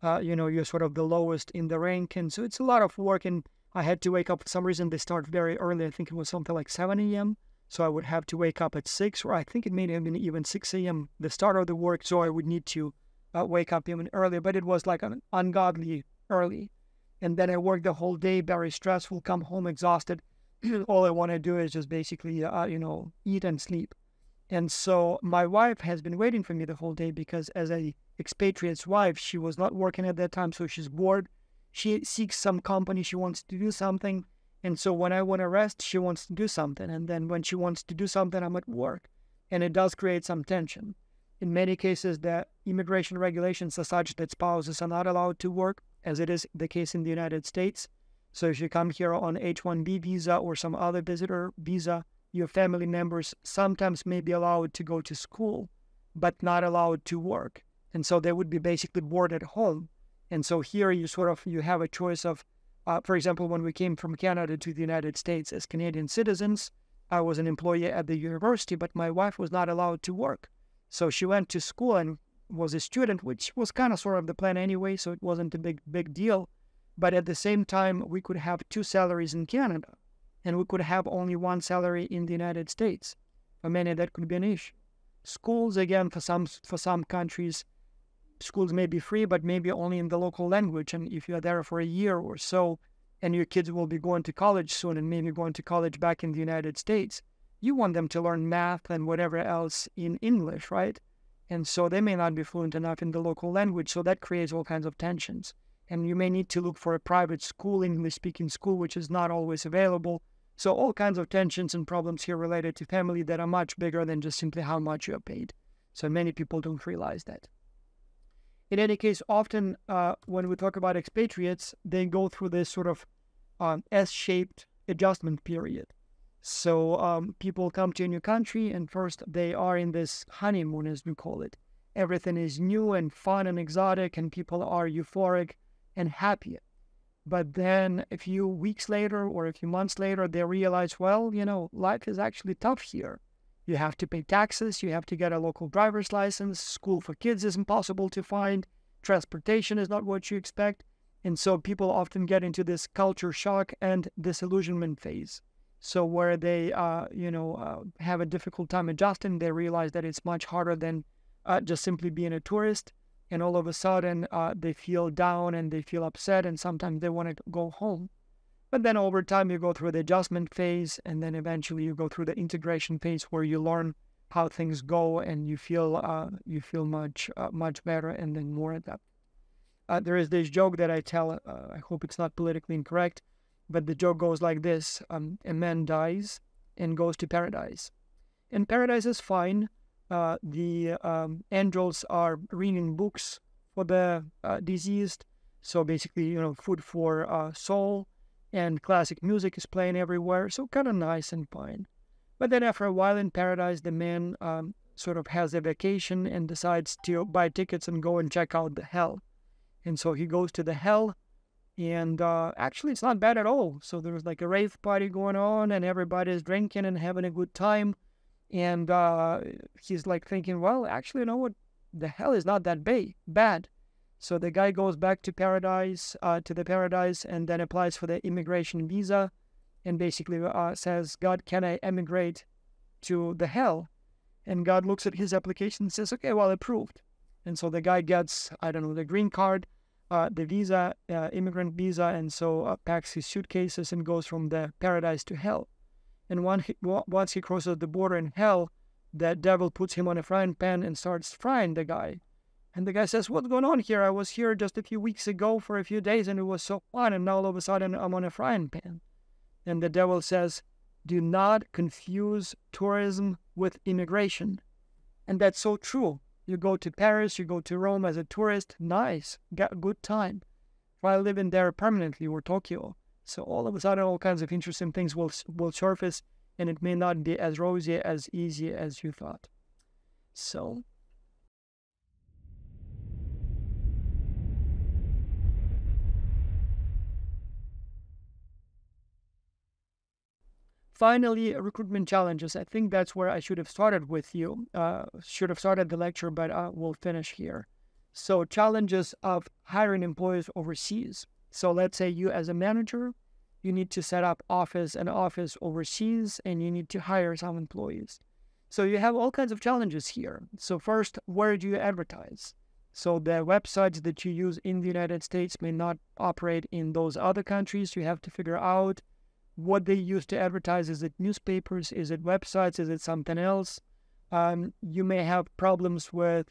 You're sort of the lowest in the rank. And so it's a lot of work. And I had to wake up. For some reason, they start very early. I think it was something like 7 a.m. So I would have to wake up at 6, or I think it may have been even 6 a.m. the start of the work. So I would need to wake up even earlier. But it was like an ungodly early. And then I worked the whole day, very stressful, come home exhausted. all I want to do is just basically, eat and sleep. And so my wife has been waiting for me the whole day because as a expatriate's wife, she was not working at that time, so she's bored. She seeks some company, she wants to do something. And so when I want to rest, she wants to do something. And then when she wants to do something, I'm at work. And it does create some tension. In many cases, the immigration regulations are such that spouses are not allowed to work, as it is the case in the United States. So if you come here on H-1B visa or some other visitor visa, your family members sometimes may be allowed to go to school, but not allowed to work. And so they would be basically bored at home. And so here you have a choice of, for example, when we came from Canada to the United States as Canadian citizens, I was an employee at the university, but my wife was not allowed to work. So she went to school and was a student, which was kind of sort of the plan anyway, so it wasn't a big deal. But at the same time, we could have two salaries in Canada, and we could have only one salary in the United States. For many, that could be an issue. Schools, again, for some countries, schools may be free, but maybe only in the local language. And if you're there for a year or so, and your kids will be going to college soon and maybe going to college back in the United States, you want them to learn math and whatever else in English, right? And so they may not be fluent enough in the local language, so that creates all kinds of tensions. And you may need to look for a private school, English-speaking school, which is not always available. So all kinds of tensions and problems here related to family that are much bigger than just simply how much you are paid. So many people don't realize that. In any case, often when we talk about expatriates, they go through this sort of S-shaped adjustment period. So people come to a new country, and first they are in this honeymoon, as we call it. Everything is new and fun and exotic, and people are euphoric and happy. But then a few weeks later or a few months later, they realize, well, life is actually tough here. You have to pay taxes, you have to get a local driver's license, school for kids is impossible to find, transportation is not what you expect. And so people often get into this culture shock and disillusionment phase. So where they, have a difficult time adjusting, they realize that it's much harder than just simply being a tourist. And all of a sudden, they feel down and they feel upset, and sometimes they want to go home. But then over time, you go through the adjustment phase, and then eventually you go through the integration phase where you learn how things go, and you feel much better and then more adept. There is this joke that I tell. I hope it's not politically incorrect, but the joke goes like this: a man dies and goes to paradise, and paradise is fine. The angels are reading books for the deceased, so basically, food for soul, and classic music is playing everywhere, so kind of nice and fine. But then after a while in paradise, the man sort of has a vacation and decides to buy tickets and go and check out the hell. And so he goes to the hell, and actually it's not bad at all. So there's like a rave party going on, and everybody's drinking and having a good time. And he's like thinking, well, actually, you know what? The hell is not that bad. So the guy goes back to the paradise, and then applies for the immigration visa, and basically says, God, can I emigrate to the hell? And God looks at his application and says, okay, well, approved. And so the guy gets, the green card, the visa, immigrant visa, and so packs his suitcases and goes from the paradise to hell. And once he crosses the border in hell, the devil puts him on a frying pan and starts frying the guy. And the guy says, what's going on here? I was here just a few weeks ago for a few days and it was so fun, and now all of a sudden I'm on a frying pan. And the devil says, do not confuse tourism with immigration. And that's so true. You go to Paris, you go to Rome as a tourist, nice, got a good time. Try living there permanently, or Tokyo. So all of a sudden, all kinds of interesting things will surface, and it may not be as rosy, as easy as you thought. So finally, recruitment challenges. I think that's where I should have started with you. Should have started the lecture, but we'll finish here. So challenges of hiring employees overseas. So let's say you as a manager, you need to set up an office overseas, and you need to hire some employees. So you have all kinds of challenges here. So first, where do you advertise? So the websites that you use in the United States may not operate in those other countries. You have to figure out what they use to advertise. Is it newspapers? Is it websites? Is it something else? You may have problems with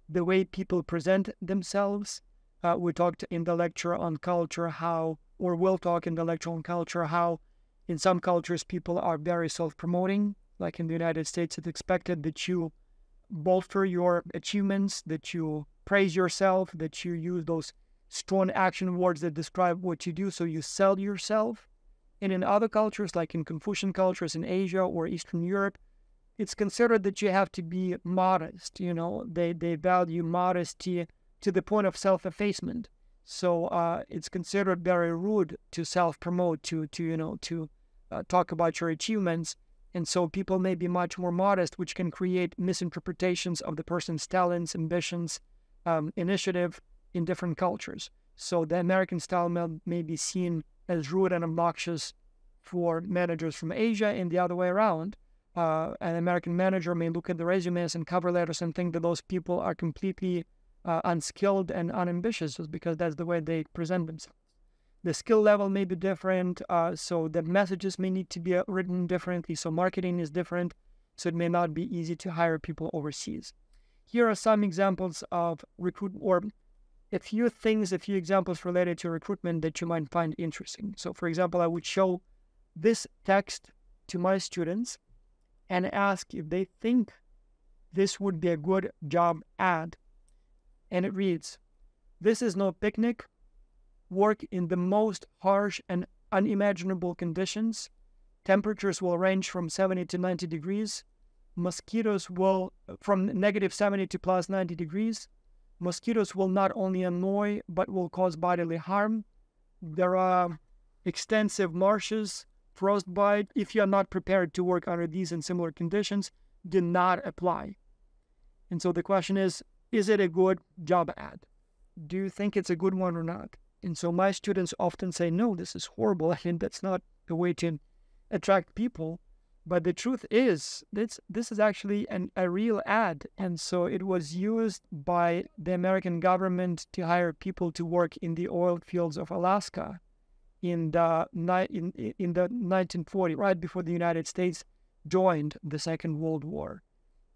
the way people present themselves. We talked in the lecture on culture we'll talk in the lecture on culture how in some cultures people are very self-promoting. Like in the United States, it's expected that you bolster your achievements, that you praise yourself, that you use those strong action words that describe what you do, so you sell yourself. And in other cultures, like in Confucian cultures in Asia or Eastern Europe, it's considered that you have to be modest. They value modesty to the point of self-effacement. So it's considered very rude to self-promote, to talk about your achievements. And so people may be much more modest, which can create misinterpretations of the person's talents, ambitions, initiative in different cultures. So the American style may be seen as rude and obnoxious for managers from Asia, and the other way around. An American manager may look at the resumes and cover letters and think that those people are completely unskilled and unambitious just because that's the way they present themselves. The skill level may be different, so the messages may need to be written differently, so marketing is different, so it may not be easy to hire people overseas. Here are some examples of a few examples related to recruitment that you might find interesting. So for example, I would show this text to my students and ask if they think this would be a good job ad. And it reads, "This is no picnic. Work in the most harsh and unimaginable conditions. Temperatures will range from 70 to 90 degrees. Mosquitoes will, from negative 70 to plus 90 degrees. Mosquitoes will not only annoy, but will cause bodily harm. There are extensive marshes, frostbite. If you are not prepared to work under these and similar conditions, do not apply." And so the question is it a good job ad? Do you think it's a good one or not? And so my students often say, no, this is horrible. I mean, that's not the way to attract people. But the truth is, this is actually a real ad. And so it was used by the American government to hire people to work in the oil fields of Alaska in the 1940s, right before the United States joined the Second World War.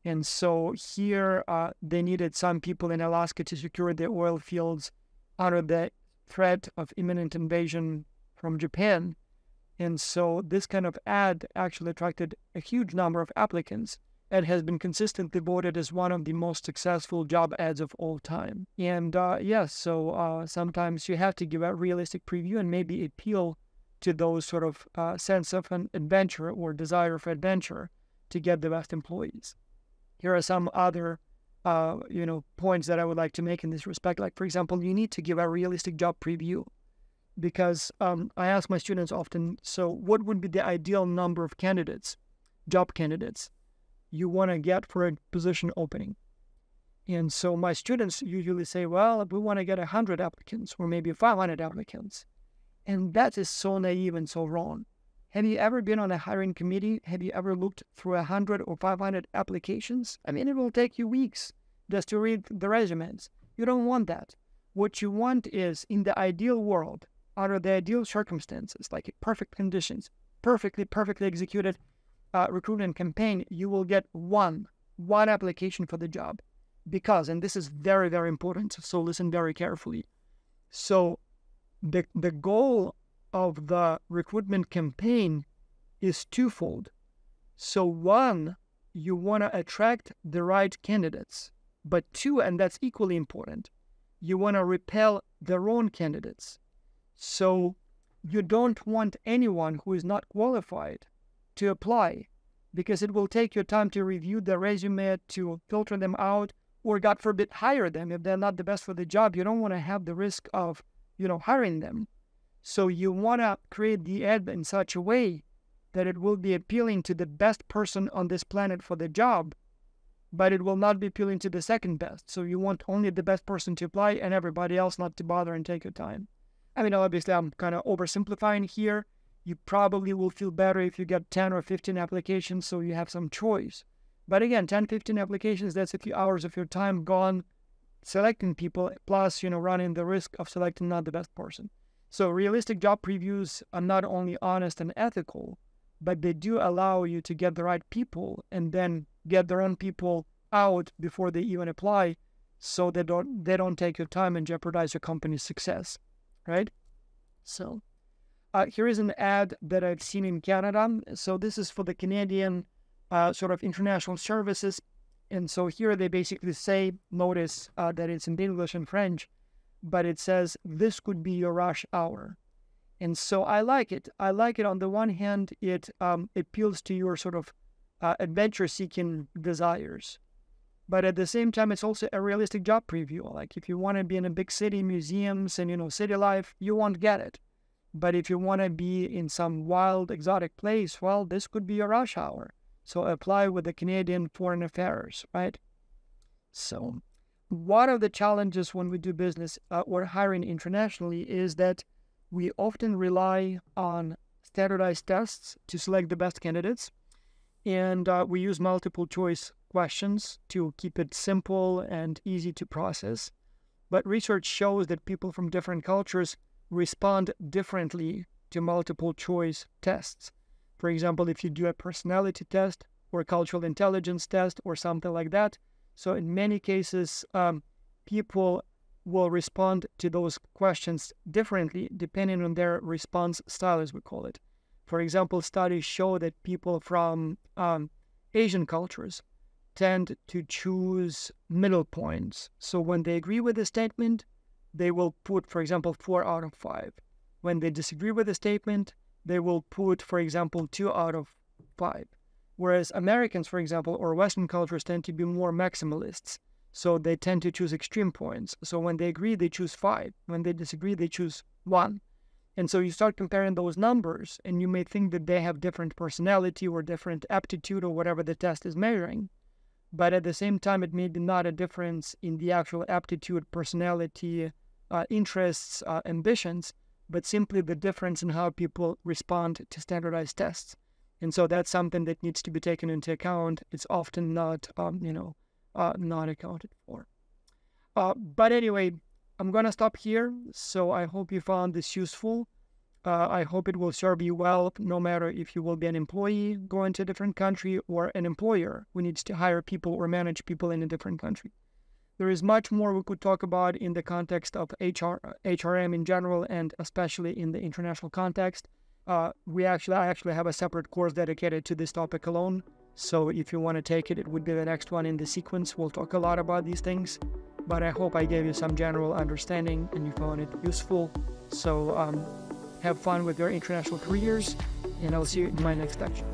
And so here they needed some people in Alaska to secure the oil fields under the threat of imminent invasion from Japan. And so this kind of ad actually attracted a huge number of applicants and has been consistently voted as one of the most successful job ads of all time. And so sometimes you have to give a realistic preview and maybe appeal to those sort of sense of an adventure or desire for adventure to get the best employees. Here are some other points that I would like to make in this respect. Like, for example, you need to give a realistic job preview, because I ask my students often, so what would be the ideal number of job candidates you want to get for a position opening? And so my students usually say, well, we want to get 100 applicants or maybe 500 applicants. And that is so naive and so wrong. Have you ever been on a hiring committee? Have you ever looked through 100 or 500 applications? I mean, it will take you weeks just to read the resumes. You don't want that. What you want is, in the ideal world, under the ideal circumstances, like perfect conditions, perfectly executed recruitment campaign, you will get one application for the job. Because, and this is very, very important, so listen very carefully. So the goal of the recruitment campaign is twofold. So one, you want to attract the right candidates. But two, and that's equally important, you want to repel the wrong candidates. So you don't want anyone who is not qualified to apply, because it will take your time to review the resume, to filter them out, or God forbid, hire them. If they're not the best for the job, you don't want to have the risk of, hiring them. So you want to create the ad in such a way that it will be appealing to the best person on this planet for the job, but it will not be appealing to the second best. So you want only the best person to apply and everybody else not to bother and take your time. I mean, obviously, I'm kind of oversimplifying here. You probably will feel better if you get 10 or 15 applications, so you have some choice. But again, 10, 15 applications, that's a few hours of your time gone selecting people, plus, running the risk of selecting not the best person. So realistic job previews are not only honest and ethical, but they do allow you to get the right people and then get the wrong people out before they even apply, so they don't take your time and jeopardize your company's success, right? So here is an ad that I've seen in Canada. So this is for the Canadian sort of international services. And so here they basically say, notice that it's in English and French, but it says, this could be your rush hour. And so I like it. I like it. On the one hand, it appeals to your sort of adventure-seeking desires. But at the same time, it's also a realistic job preview. Like if you want to be in a big city, museums, and, city life, you won't get it. But if you want to be in some wild, exotic place, well, this could be your rush hour. So apply with the Canadian Foreign Affairs, right? So one of the challenges when we do business or hiring internationally is that we often rely on standardized tests to select the best candidates. And we use multiple choice questions to keep it simple and easy to process. But research shows that people from different cultures respond differently to multiple choice tests. For example, if you do a personality test or a cultural intelligence test or something like that, so in many cases, people will respond to those questions differently depending on their response style, as we call it. For example, studies show that people from Asian cultures tend to choose middle points. So when they agree with a statement, they will put, for example, 4 out of 5. When they disagree with a statement, they will put, for example, 2 out of 5. Whereas Americans, for example, or Western cultures tend to be more maximalists. So they tend to choose extreme points. So when they agree, they choose 5. When they disagree, they choose 1. And so you start comparing those numbers, and you may think that they have different personality or different aptitude or whatever the test is measuring. But at the same time, it may be not a difference in the actual aptitude, personality, interests, ambitions, but simply the difference in how people respond to standardized tests. And so that's something that needs to be taken into account. It's often not, not accounted for. But anyway, I'm going to stop here. So I hope you found this useful. I hope it will serve you well, no matter if you will be an employee going to a different country or an employer who needs to hire people or manage people in a different country. There is much more we could talk about in the context of HRM in general, and especially in the international context. I actually have a separate course dedicated to this topic alone. So if you want to take it, it would be the next one in the sequence. We'll talk a lot about these things, but I hope I gave you some general understanding and you found it useful. So have fun with your international careers, and I'll see you in my next lecture.